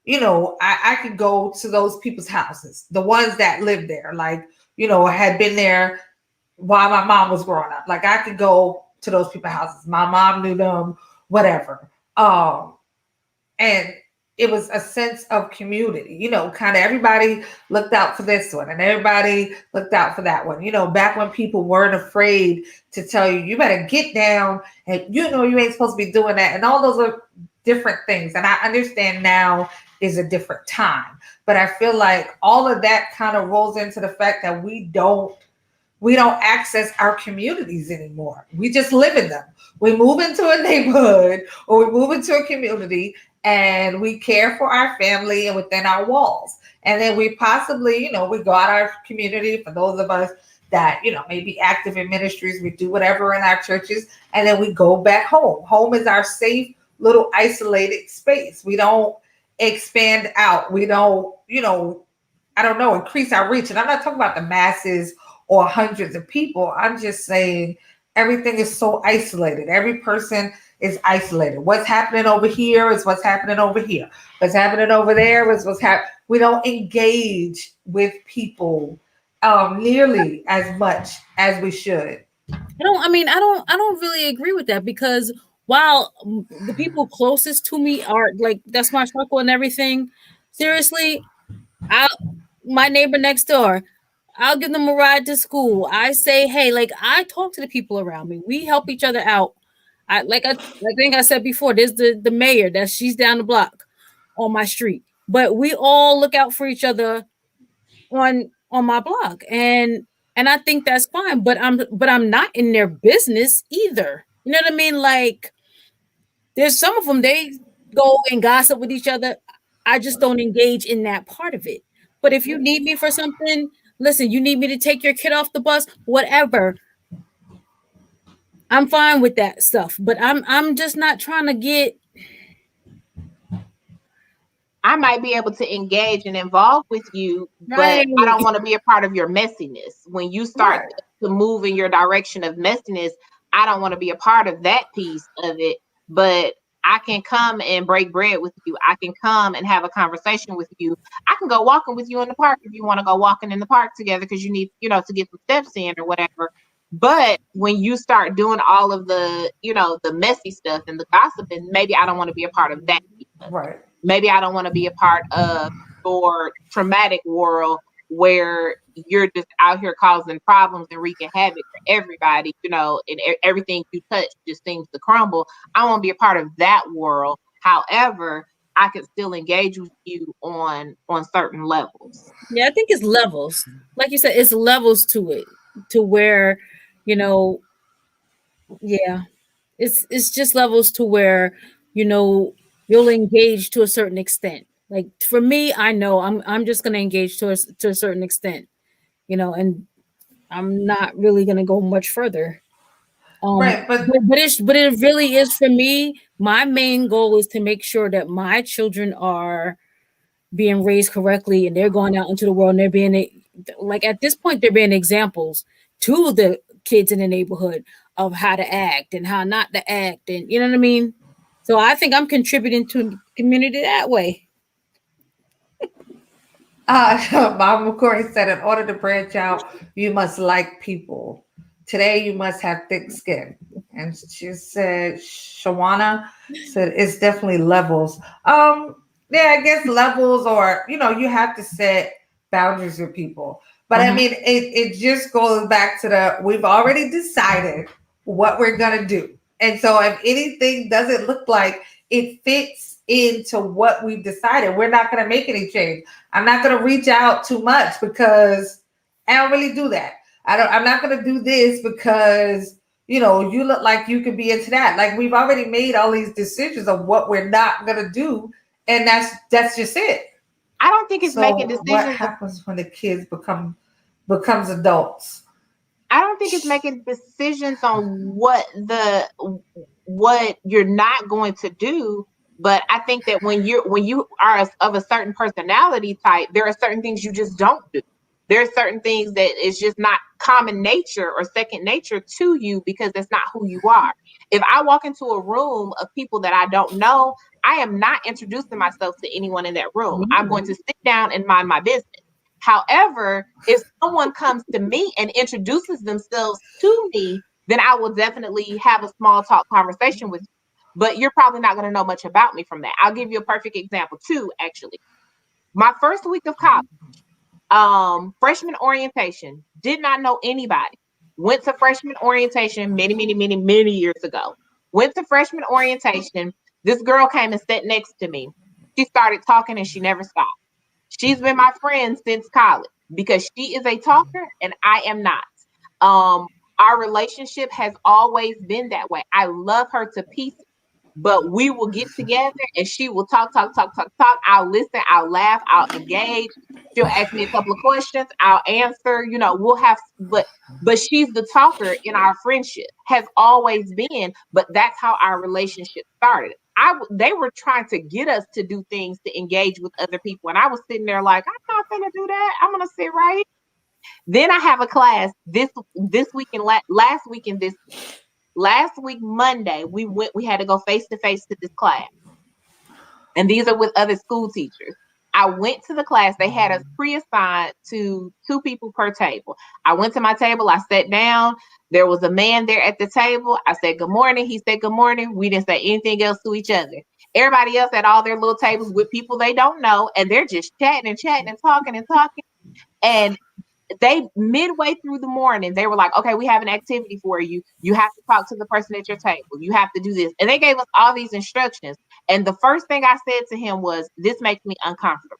I could go to those people's houses, the ones that lived there, like, had been there while my mom was growing up. Like, I could go to those people's houses. My mom knew them, whatever. And it was a sense of community, kind of everybody looked out for this one and everybody looked out for that one. Back when people weren't afraid to tell you, you better get down and you ain't supposed to be doing that. And all those are different things. And I understand now is a different time. But I feel like all of that kind of rolls into the fact that we don't access our communities anymore. We just live in them. We move into a neighborhood or we move into a community and we care for our family and within our walls. And then we possibly, we go out our community for those of us that, may be active in ministries. We do whatever in our churches and then we go back home. Home is our safe little isolated space. We don't expand out. We don't, I don't know, increase our reach. And I'm not talking about the masses or hundreds of people. I'm just saying everything is so isolated. Every person is isolated. What's happening over here is what's happening over here. What's happening over there is what's happening. We don't engage with people nearly as much as we should. I don't really agree with that because while the people closest to me are like that's my circle and everything, seriously, I my neighbor next door, I'll give them a ride to school. I say, hey, like I talk to the people around me. We help each other out. I think I said before, there's the mayor that she's down the block on my street. But we all look out for each other on my block. And I think that's fine, but I'm not in their business either. You know what I mean? Like there's some of them they go and gossip with each other. I just don't engage in that part of it. But if you need me for something, listen, you need me to take your kid off the bus, whatever. I'm fine with that stuff. But I'm just not trying to get I might be able to engage and involve with you, but right. I don't want to be a part of your messiness. When you start Right. to move in your direction of messiness, I don't want to be a part of that piece of it. But I can come and break bread with you. I can come and have a conversation with you. I can go walking with you in the park if you want to go walking in the park together because you need, to get some steps in or whatever. But when you start doing all of the, the messy stuff and the gossiping, maybe I don't want to be a part of that piece of it. Right. Maybe I don't want to be a part of your traumatic world where you're just out here causing problems and wreaking havoc for everybody, and everything you touch just seems to crumble. I want to be a part of that world. However, I could still engage with you on certain levels. Yeah, I think it's levels. Like you said, it's levels to it, to where, you know, yeah, it's just levels to where, you know, you'll engage to a certain extent. Like for me, I know I'm just gonna engage to a certain extent, and I'm not really gonna go much further. Right. But But it really is for me. My main goal is to make sure that my children are being raised correctly and they're going out into the world and they're like at this point they're being examples to the kids in the neighborhood of how to act and how not to act, and you know what I mean. So I think I'm contributing to the community that way. Mama Corey said, in order to branch out, you must like people. Today, you must have thick skin. And she said, Shawana said, it's definitely levels. Yeah, I guess levels, or, you have to set boundaries with people. But I Mhm. mean, it just goes back to the we've already decided what we're gonna do. And so if anything doesn't look like it fits into what we've decided, we're not gonna make any change. I'm not gonna reach out too much because I don't really do that. I'm not gonna do this because you look like you could be into that. Like we've already made all these decisions of what we're not gonna do, and that's just it. I don't think it's making So what decisions. happens when the kids becomes adults? I don't think it's making decisions on what you're not going to do. But I think that when you are of a certain personality type, there are certain things you just don't do. There are certain things that is just not common nature or second nature to you because that's not who you are. If I walk into a room of people that I don't know, I am not introducing myself to anyone in that room. I'm going to sit down and mind my business. However, if someone comes to me and introduces themselves to me, then I will definitely have a small talk conversation with you. But you're probably not going to know much about me from that. I'll give you a perfect example too, actually. My first week of college, freshman orientation, did not know anybody. Went to freshman orientation many, many, many, many years ago. Went to freshman orientation. This girl came and sat next to me. She started talking and she never stopped. She's been my friend since college because she is a talker and I am not. Um, our relationship has always been that way. I love her to pieces, but we will get together and she will talk, talk, talk, talk, talk. I'll listen, I'll laugh, I'll engage. She'll ask me a couple of questions, I'll answer. We'll have, but she's the talker in our friendship, has always been. But that's how our relationship started. They were trying to get us to do things to engage with other people, and I was sitting there like, I'm not gonna do that. I'm gonna sit right here. Then I have a class this weekend, last weekend, this last week Monday, we had to go face to face to this class. And these are with other school teachers. I went to the class. They had us pre-assigned to two people per table. I went to my table. I sat down. There was a man there at the table. I said, good morning. He said, good morning. We didn't say anything else to each other. Everybody else at all their little tables with people they don't know. And they're just chatting and chatting and talking and talking. And they midway through the morning, they were like, okay, we have an activity for you. You have to talk to the person at your table. You have to do this. And they gave us all these instructions. And the first thing I said to him was, this makes me uncomfortable.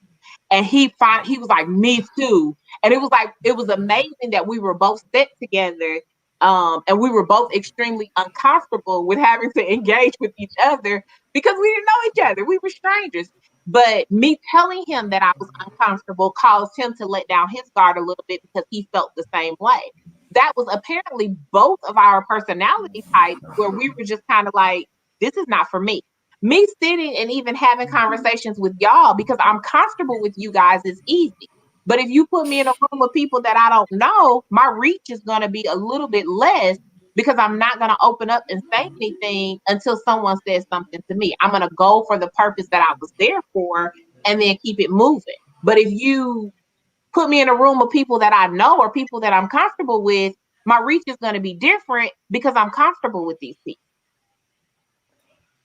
And he was like, me too. And it was amazing that we were both set together. And we were both extremely uncomfortable with having to engage with each other because we didn't know each other. We were strangers. But me telling him that I was uncomfortable caused him to let down his guard a little bit because he felt the same way. That was apparently both of our personality types where we were just kind of like, this is not for me. Me sitting and even having conversations with y'all because I'm comfortable with you guys is easy. But if you put me in a room of people that I don't know, my reach is going to be a little bit less because I'm not going to open up and say anything until someone says something to me. I'm going to go for the purpose that I was there for and then keep it moving. But if you put me in a room of people that I know or people that I'm comfortable with, my reach is going to be different because I'm comfortable with these people.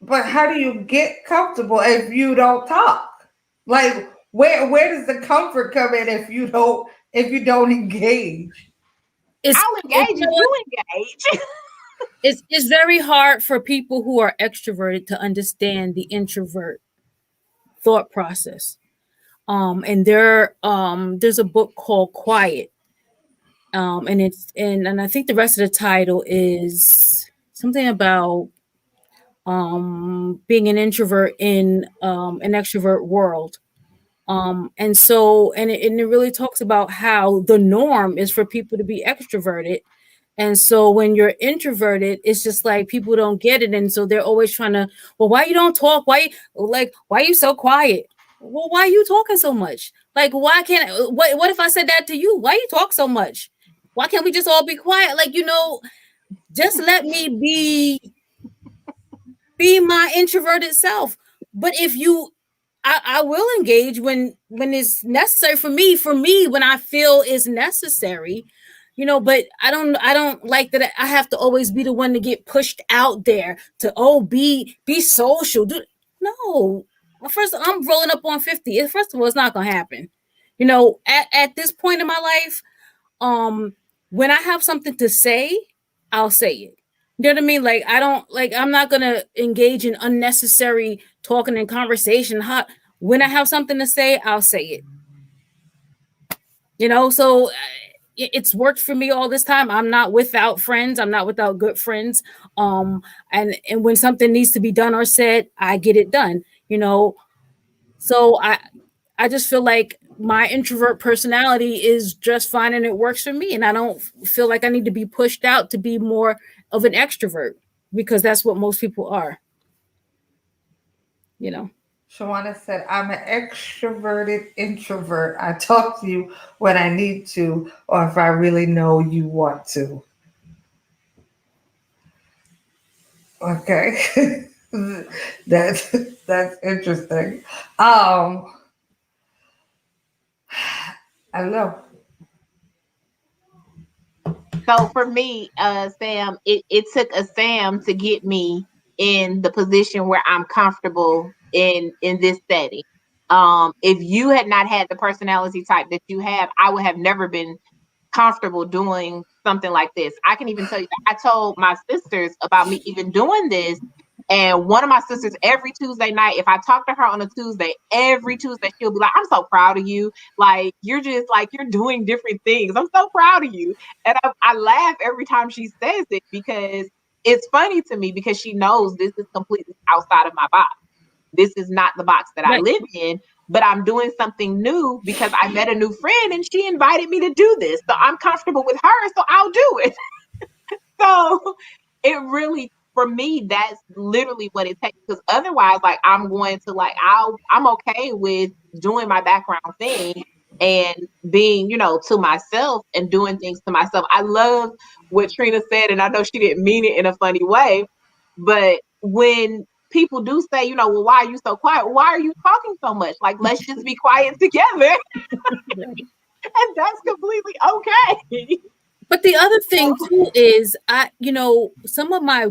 But how do you get comfortable if you don't talk? Like where does the comfort come in if you don't engage? I'll It's engage if you engage. it's very hard for people who are extroverted to understand the introvert thought process. And there's a book called Quiet. And I think the rest of the title is something about being an introvert in an extrovert world. And it really talks about how the norm is for people to be extroverted. And so when you're introverted, it's just like people don't get it. And so they're always trying to, well, why you don't talk? Why you so quiet? Well, why are you talking so much? Like, why can't, what if I said that to you? Why you talk so much? Why can't we just all be quiet? Like, just let me be my introverted self. But if you I will engage when it's necessary for me when I feel is necessary, but I don't like that I have to always be the one to get pushed out there to be social. No. Well, first I'm rolling up on 50. First of all, it's not gonna happen. At this point in my life, when I have something to say, I'll say it. You know what I mean? Like I don't like I'm not gonna engage in unnecessary talking and conversation. When I have something to say, I'll say it. So it's worked for me all this time. I'm not without friends. I'm not without good friends. And when something needs to be done or said, I get it done. So I just feel like my introvert personality is just fine and it works for me. And I don't feel like I need to be pushed out to be more of an extrovert because that's what most people are, you know. Shawana said, I'm an extroverted introvert. I talk to you when I need to or if I really know you want to. Okay. that's that's interesting. Um I don't know. So for me, Sam, it took a Sam to get me in the position where I'm comfortable in this setting. If you had not had the personality type that you have, I would have never been comfortable doing something like this. I can even tell you that I told my sisters about me even doing this. And one of my sisters, every Tuesday night, if I talk to her on a Tuesday, every Tuesday, she'll be like, I'm so proud of you. Like, you're just like, you're doing different things. I'm so proud of you. And I laugh every time she says it because it's funny to me because she knows this is completely outside of my box. This is not the box that I Right. live in, but I'm doing something new because I met a new friend and she invited me to do this. So I'm comfortable with her, so I'll do it. So it really, for me, that's literally what it takes. Because otherwise, like I'm going to like I'm okay with doing my background thing and being, to myself and doing things to myself. I love what Trina said, and I know she didn't mean it in a funny way, but when people do say, well, why are you so quiet? Why are you talking so much? Like, let's just be quiet together. Right. And that's completely okay. But the other thing too is some of my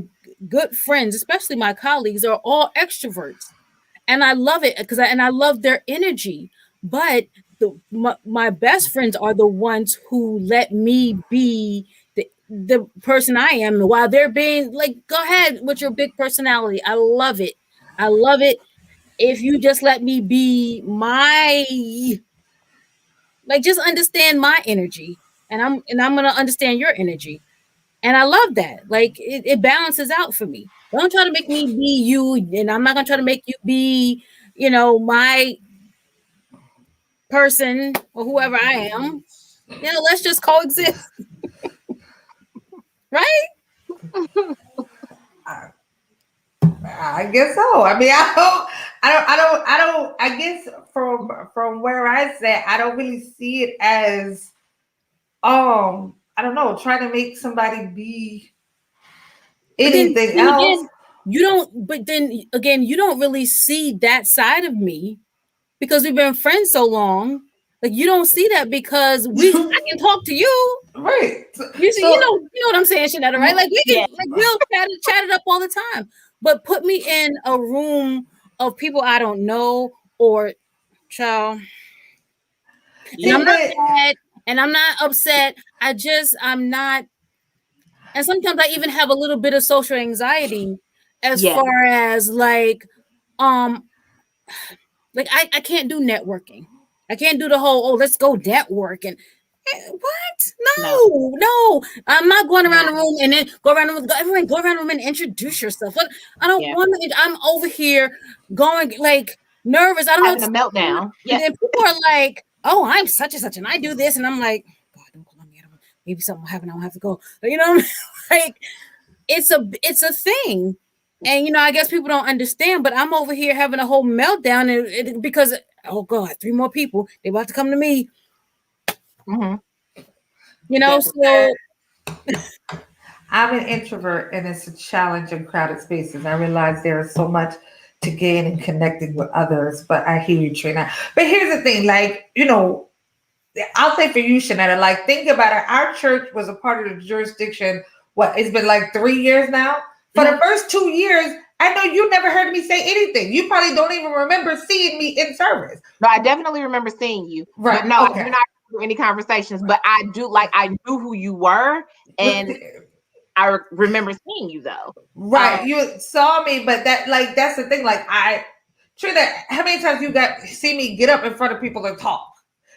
good friends, especially my colleagues, are all extroverts. And I love it and I love their energy. But my best friends are the ones who let me be the person I am while they're being like, go ahead with your big personality. I love it. I love it. If you just let me be just understand my energy and I'm gonna understand your energy. And I love that. Like it balances out for me. Don't try to make me be you, and I'm not gonna try to make you be, my person or whoever I am. Let's just coexist, right? I, I guess so. I mean, I guess from where I sit, I don't really see it as I don't know, trying to make somebody be But then anything see else. again, you don't. But then again, you don't really see that side of me because we've been friends so long. Like you don't see that because I can talk to you. Right. You see, So, you know what I'm saying, Shanetta, right? Like we can, Yeah. like we'll chat it up all the time. But put me in a room of people I don't know or child, and I'm see, Yeah. not but mad and I'm not upset. I'm not. And sometimes I even have a little bit of social anxiety as Yeah. far as um, I can't do networking. I can't do the whole let's go network and what? No. No. I'm not going around Not. the room and then go around the room. Everyone go around the room and introduce yourself. What? I don't Yeah. want to. I'm over here going like nervous. I don't know what Having to a say. meltdown. And Yeah. then people are like, "Oh, I'm such and such, and I do this," and I'm like, "God, don't call me. Maybe something will happen. I don't have to go." You know, like it's a thing. And I guess people don't understand, but I'm over here having a whole meltdown, and because oh god, 3 more people they about to come to me. Hmm. That's So I'm an introvert and it's a challenge in crowded spaces. I realize there is so much to gain in connecting with others, but I hear you, Trina. But here's the thing, like, I'll say for you, Shanetta, like think about it. Our church was a part of the jurisdiction. What it's been like 3 years now. For the Mhm. first 2 years, I know you never heard me say anything. You probably don't even remember seeing me in service. No, I definitely remember seeing you, Right. but no, I do Okay. not remember any conversations. But I do like I knew who you were, and I remember seeing you though. Right. You saw me, but that's the thing. Like true that how many times you got see me get up in front of people and talk?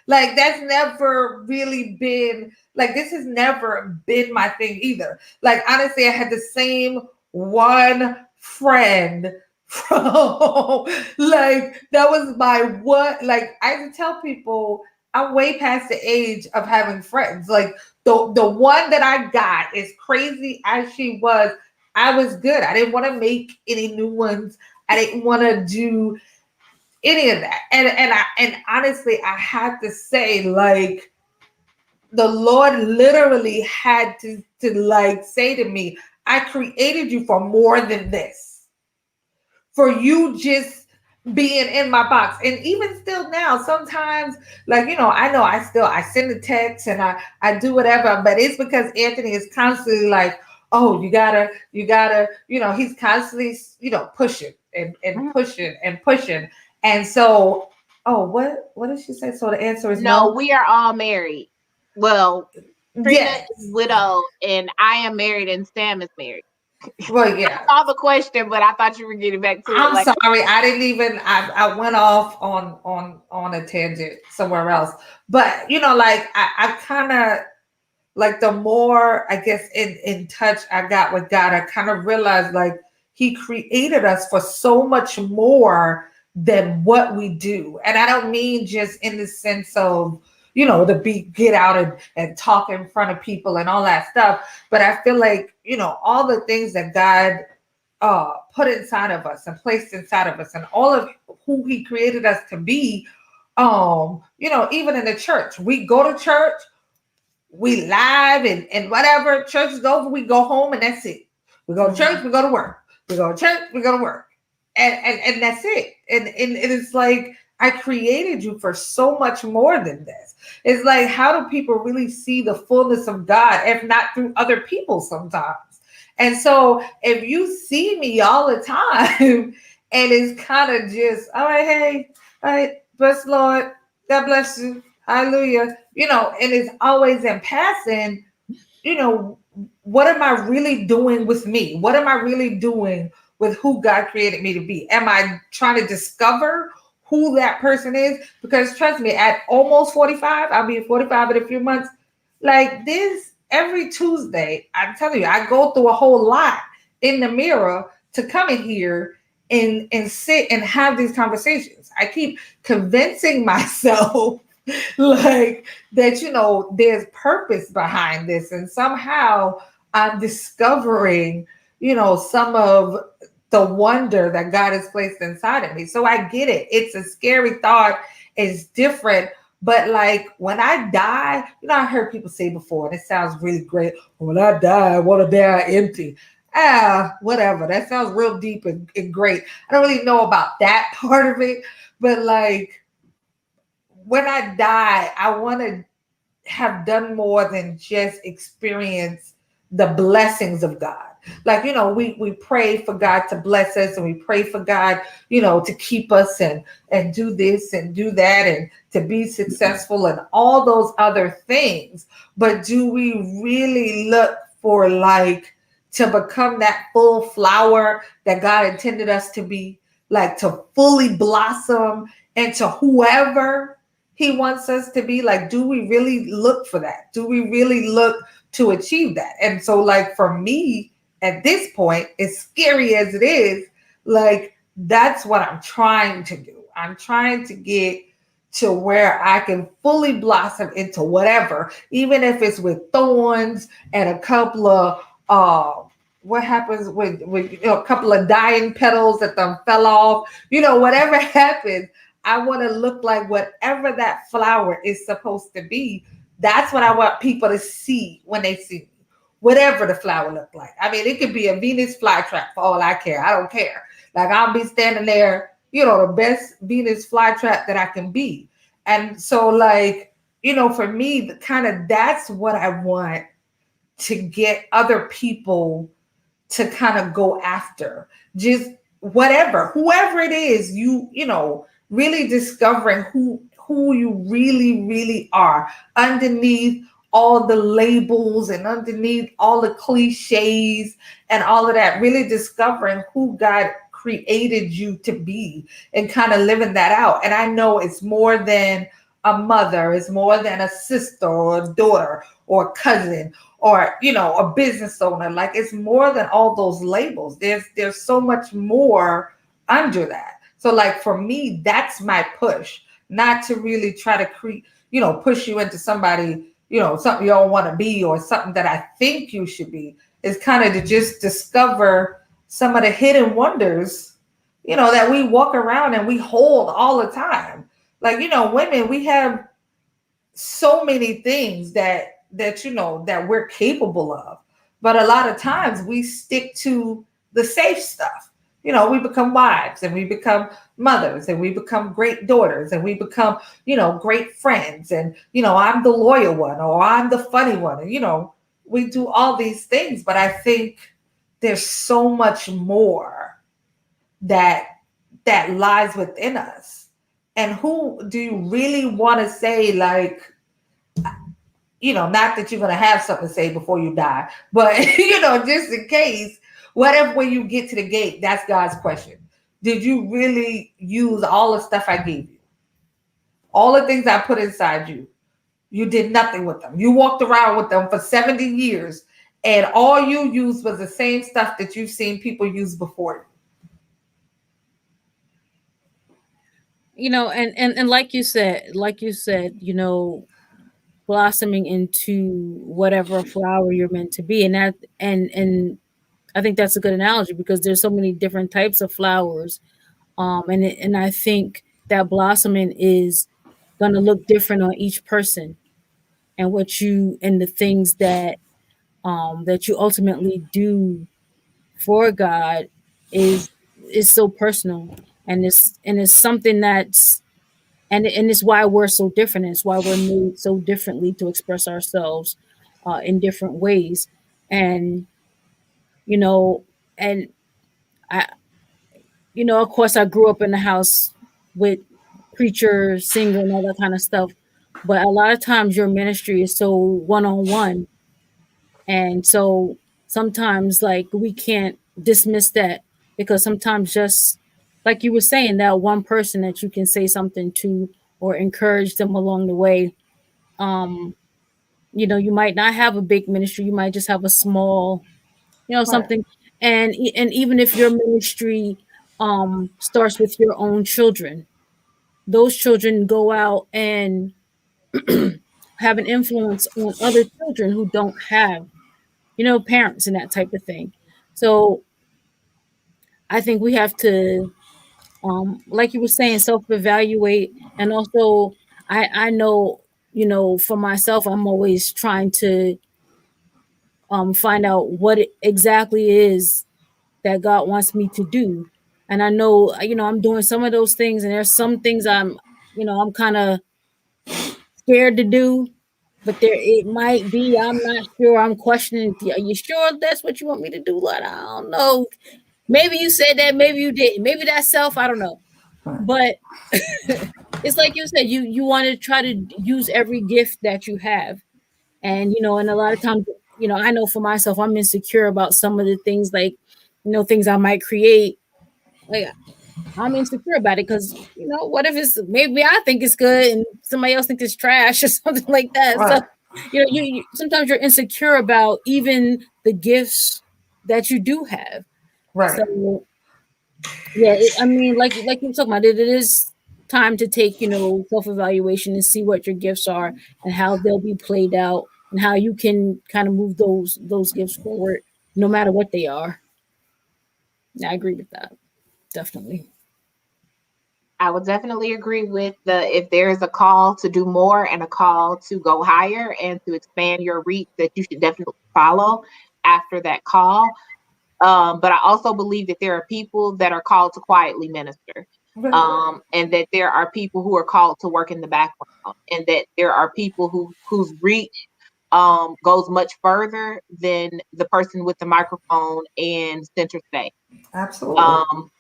Like that's never really been like this has never been my thing either. Like honestly, I had the same one friend from like that was my what like I had to tell people I'm way past the age of having friends. Like the one that I got, as crazy as she was, I was good. I didn't want to make any new ones. I didn't want to do any of that. And honestly, I had to say, like, the Lord literally had to like say to me, I created you for more than this. For you just being in my box. And even still now, sometimes, like, I know I send a text and I do whatever, but it's because Anthony is constantly like, oh, you gotta, he's constantly, pushing and pushing and pushing. And so, oh, what did she say? So the answer is No, no. we are all married. Well, Trina Yes. is widowed, and I am married, and Sam is married. Well, I yeah. saw the question, but I thought you were getting back to it. I'm Like, sorry, I didn't even. I went off on a tangent somewhere else, but like I kind of like the more I guess in touch I got with God, I kind of realized like He created us for so much more than what we do, and I don't mean just in the sense of the be get out and talk in front of people and all that stuff, but I feel like all the things that God put inside of us and placed inside of us and all of who he created us to be, even in the church, we go to church, we live and whatever, church is over, we go home and that's it. We go to church, we go to work. We go to church, we go to work. And that's it. And it's like I created you for so much more than this. It's like, how do people really see the fullness of God if not through other people sometimes? And so if you see me all the time and it's kind of just, all right, hey, all right, bless the Lord, God bless you, hallelujah, and it's always in passing, you know, what am I really doing with me? What am I really doing with who God created me to be? Am I trying to discover who that person is? Because trust me, at almost 45, I'll be 45 in a few months. Like this, every Tuesday, I'm telling you, I go through a whole lot in the mirror to come in here and sit and have these conversations. I keep convincing myself like that there's purpose behind this and somehow I'm discovering some of the wonder that God has placed inside of me. So I get it, it's a scary thought, it's different, but like when I die, I heard people say before, and it sounds really great, when I die I want to die empty. Whatever, that sounds real deep and great. I don't really know about that part of it, but like when I die, I want to have done more than just experience the blessings of God. Like, we pray for God to bless us and we pray for God, to keep us and do this and do that and to be successful and all those other things. But do we really look for like to become that full flower that God intended us to be, like to fully blossom into whoever he wants us to be? Like, do we really look for that? Do we really look to achieve that? And so like for me at this point, as scary as it is, like that's what I'm trying to do. I'm trying to get to where I can fully blossom into whatever, even if it's with thorns and a couple of what happens with a couple of dying petals that them fell off, whatever happens, I want to look like whatever that flower is supposed to be. That's what I want people to see when they see me, whatever the flower look like. I mean, it could be a Venus flytrap for all I care. I don't care. Like I'll be standing there, the best Venus flytrap that I can be. And so like, for me, the kind of that's what I want to get other people to kind of go after. Just whatever, whoever it is, really discovering who you really are underneath all the labels and underneath all the cliches and all of that, really discovering who God created you to be and kind of living that out. And I know it's more than a mother, it's more than a sister or a daughter or a cousin or a business owner. Like, it's more than all those labels. There's so much more under that. So like for me, that's my push, not to really try to create, push you into somebody, something you don't want to be or something that I think you should be. Is kind of to just discover some of the hidden wonders, that we walk around and we hold all the time. Like, women, we have so many things that we're capable of, but a lot of times we stick to the safe stuff. We become wives and we become mothers and we become great daughters and we become great friends, and I'm the loyal one or I'm the funny one, and we do all these things. But I think there's so much more that lies within us. And who do you really want to say, like, not that you're going to have something to say before you die, but, just in case, what if when you get to the gate, that's God's question? Did you really use all the stuff I gave you? All the things I put inside you? You did nothing with them. You walked around with them for 70 years, and all you used was the same stuff that you've seen people use before And like you said, blossoming into whatever flower you're meant to be. And I think that's a good analogy, because there's so many different types of flowers. And I think that blossoming is going to look different on each person, and the things that you ultimately do for God is is so personal, and it's something and it's why we're so different. It's why we're made so differently to express ourselves in different ways. And you know, and I, of course, I grew up in a house with preacher, singer, and all that kind of stuff. But a lot of times, your ministry is so one on one, and so sometimes, like, we can't dismiss that, because sometimes, just like you were saying, that one person that you can say something to or encourage them along the way. Um, you might not have a big ministry; you might just have a small, you. Right. something. And even if your ministry starts with your own children, those children go out and have an influence on other children who don't have, parents and that type of thing. So I think we have to, like you were saying, self-evaluate. And also, I know, for myself, I'm always trying to find out what it exactly is that God wants me to do. And I know, I'm doing some of those things, and there's some things I'm kind of scared to do. But there, it might be, I'm not sure. I'm questioning. Are you sure that's what you want me to do, Lord? I don't know. Maybe you said that. Maybe you didn't. Maybe that's self. I don't know. Right. But it's like you said. You want to try to use every gift that you have, and a lot of times, I know for myself, I'm insecure about some of the things, like, things I might create. Like, I'm insecure about it, because what if it's, maybe I think it's good and somebody else thinks it's trash or something like that. So Right. you sometimes you're insecure about even the gifts that you do have. Right. So yeah, I mean, like you were talking about, it is time to take, self evaluation and see what your gifts are and how they'll be played out, and how you can kind of move those gifts forward, no matter what they are. Yeah, I agree with that, definitely. I would definitely agree with the if there is a call to do more and a call to go higher and to expand your reach, that you should definitely follow after that call. But I also believe that there are people that are called to quietly minister, Right. and that there are people who are called to work in the background, and that there are people whose reach goes much further than the person with the microphone and center stage. Absolutely. Um,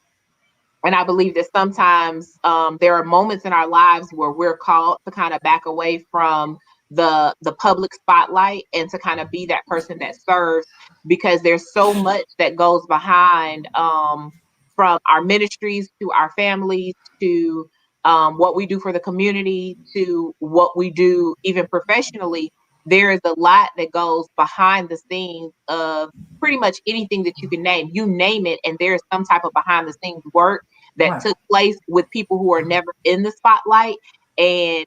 and I believe that sometimes there are moments in our lives where we're called to kind of back away from the public spotlight and to kind of be that person that serves, because there's so much that goes behind, from our ministries to our families to what we do for the community to what we do even professionally. There is a lot that goes behind the scenes of pretty much anything that you can name. You name it, and there's some type of behind the scenes work that Right. took place with people who are never in the spotlight, and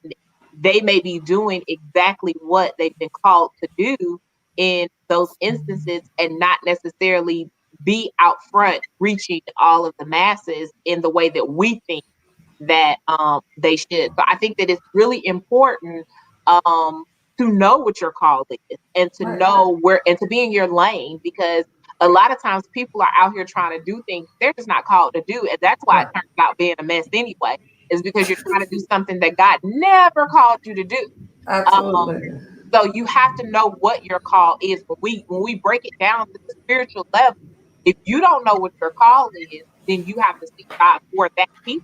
they may be doing exactly what they've been called to do in those instances and not necessarily be out front reaching all of the masses in the way that we think that they should. So I think that it's really important um, to know what your call is and to Right. know where and to be in your lane, because a lot of times people are out here trying to do things they're just not called to do, and that's why it Right. turns out being a mess anyway. Is because you're trying to do something that God never called you to do. Um, Absolutely. so you have to know what your call is. But when we break it down to the spiritual level, if you don't know what your call is, then you have to seek God for that piece.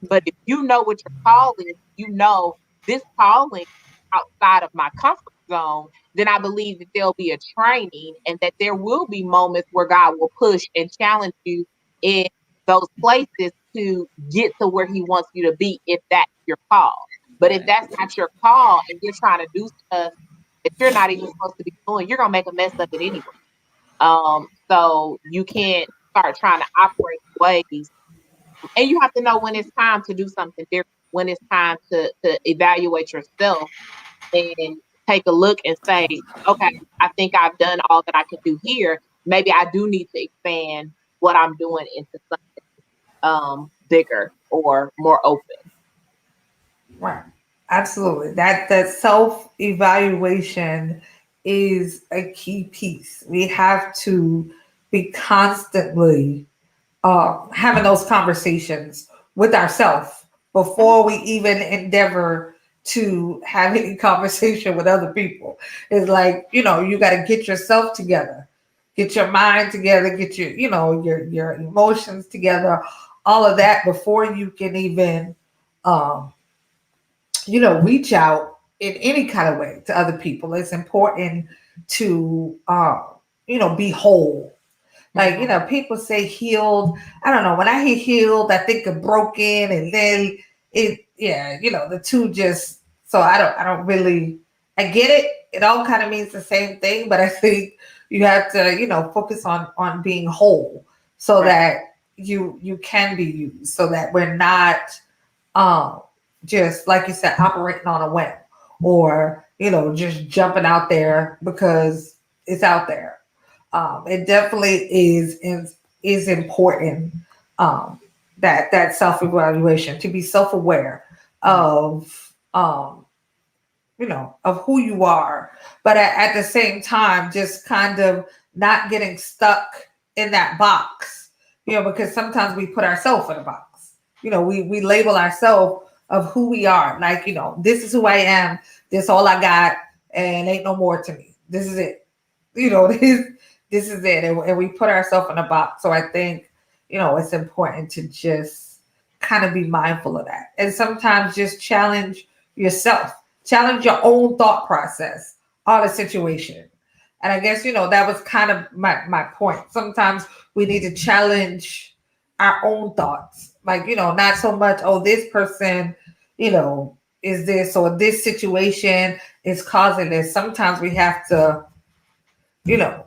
But if you know what your call is, you know this calling outside of my comfort zone, then I believe that there'll be a training and that there will be moments where God will push and challenge you in those places to get to where He wants you to be if that's your call. But if Right. that's not your call and you're trying to do stuff that you're not even supposed to be doing, you're gonna make a mess of it anyway. So you can't start trying to operate ways, and you have to know when it's time to do something different, when it's time to evaluate yourself and take a look and say, okay, I think I've done all that I can do here. Maybe I do need to expand what I'm doing into something bigger or more open. Right. Absolutely. That self evaluation is a key piece. We have to be constantly having those conversations with ourselves Mhm. before we even endeavor to have any conversation with other people. It's like, you got to get yourself together, get your mind together, get your emotions together, all of that before you can even um, reach out in any kind of way to other people. It's important to, be whole. Like, Mhm. people say healed. I don't know. When I hear healed, I think of broken, and then yeah, the two just, so I don't really, I get it. It all kind of means the same thing, but I think you have to, focus on being whole so Right. that you can be used, so that we're not um, just like you said, operating on a whim, or just jumping out there because it's out there. It definitely is important, um, that self evaluation, to be self aware Mhm. of of who you are, but at the same time, just kind of not getting stuck in that box, because sometimes we put ourselves in a box. We label ourselves of who we are, like, this is who I am, this all I got, and ain't no more to me. This is it. This is it, and we put ourselves in a box. So I think it's important to just kind of be mindful of that, and sometimes just challenge yourself, challenge your own thought process on a situation. And I guess that was kind of my point. Sometimes we need to challenge our own thoughts, like, not so much, oh, this person, is this, or this situation is causing this. Sometimes we have to, you know,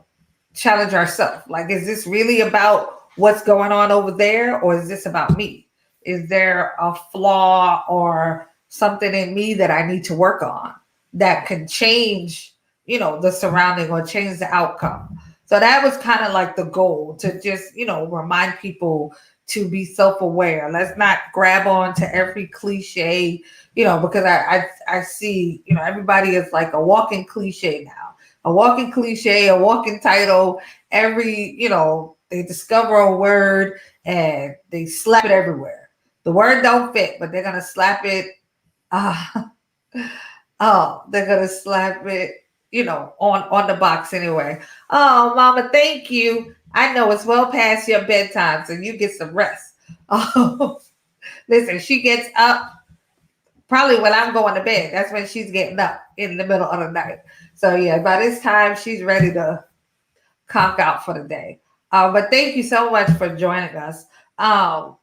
challenge ourselves. Like, is this really about what's going on over there, or is this about me? Is there a flaw or something in me that I need to work on that can change, the surrounding, or change the outcome? So that was kind of like the goal, to just, remind people to be self-aware. Let's not grab on to every cliche, because I see, everybody is like a walking cliche now, a walking cliche, a walking title. Every, they discover a word and they slap it everywhere. The word don't fit, but they're gonna slap it. Uh, oh, they're gonna slap it, on the box anyway. Oh, Mama, thank you. I know it's well past your bedtime, so you get some rest. Oh, listen, she gets up probably when I'm going to bed. That's when she's getting up in the middle of the night. So yeah, by this time she's ready to conk out for the day. But thank you so much for joining us. Um,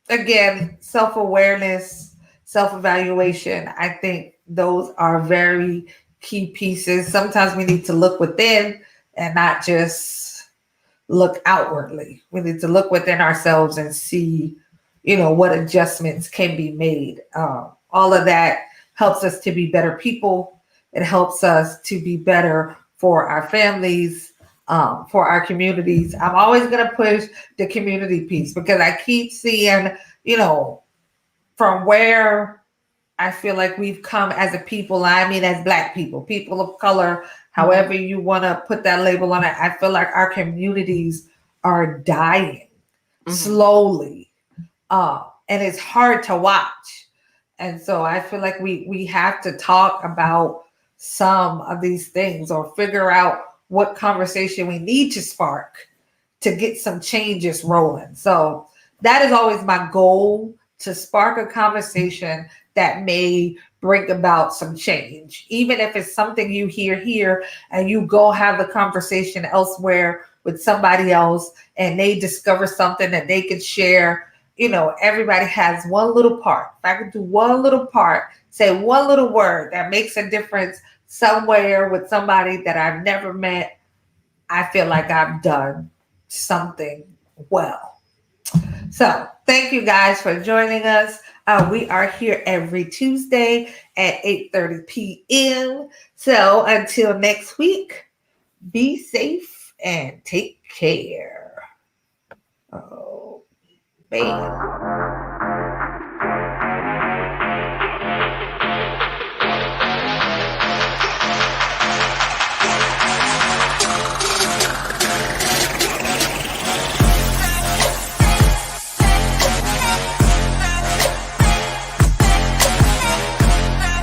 Again, self awareness, self evaluation. I think those are very key pieces. Sometimes we need to look within and not just look outwardly. We need to look within ourselves and see, what adjustments can be made. All of that helps us to be better people. It helps us to be better for our families, for our communities. I'm always going to push the community piece because I keep seeing, you know, from where I feel like we've come as a people, I mean, as Black people, people of color, however you want to put that label on it, I feel like our communities are dying slowly. And it's hard to watch. And so I feel like we have to talk about some of these things or figure out what conversation we need to spark to get some changes rolling. So that is always my goal, to spark a conversation that may bring about some change. Even if it's something you hear here and you go have the conversation elsewhere with somebody else and they discover something that they can share. Everybody has one little part. If I could do one little part, say one little word that makes a difference somewhere with somebody that I've never met, I feel like I've done something well. So thank you guys for joining us. We are here every Tuesday at 8:30 p.m. So until next week, be safe and take care. Oh, man.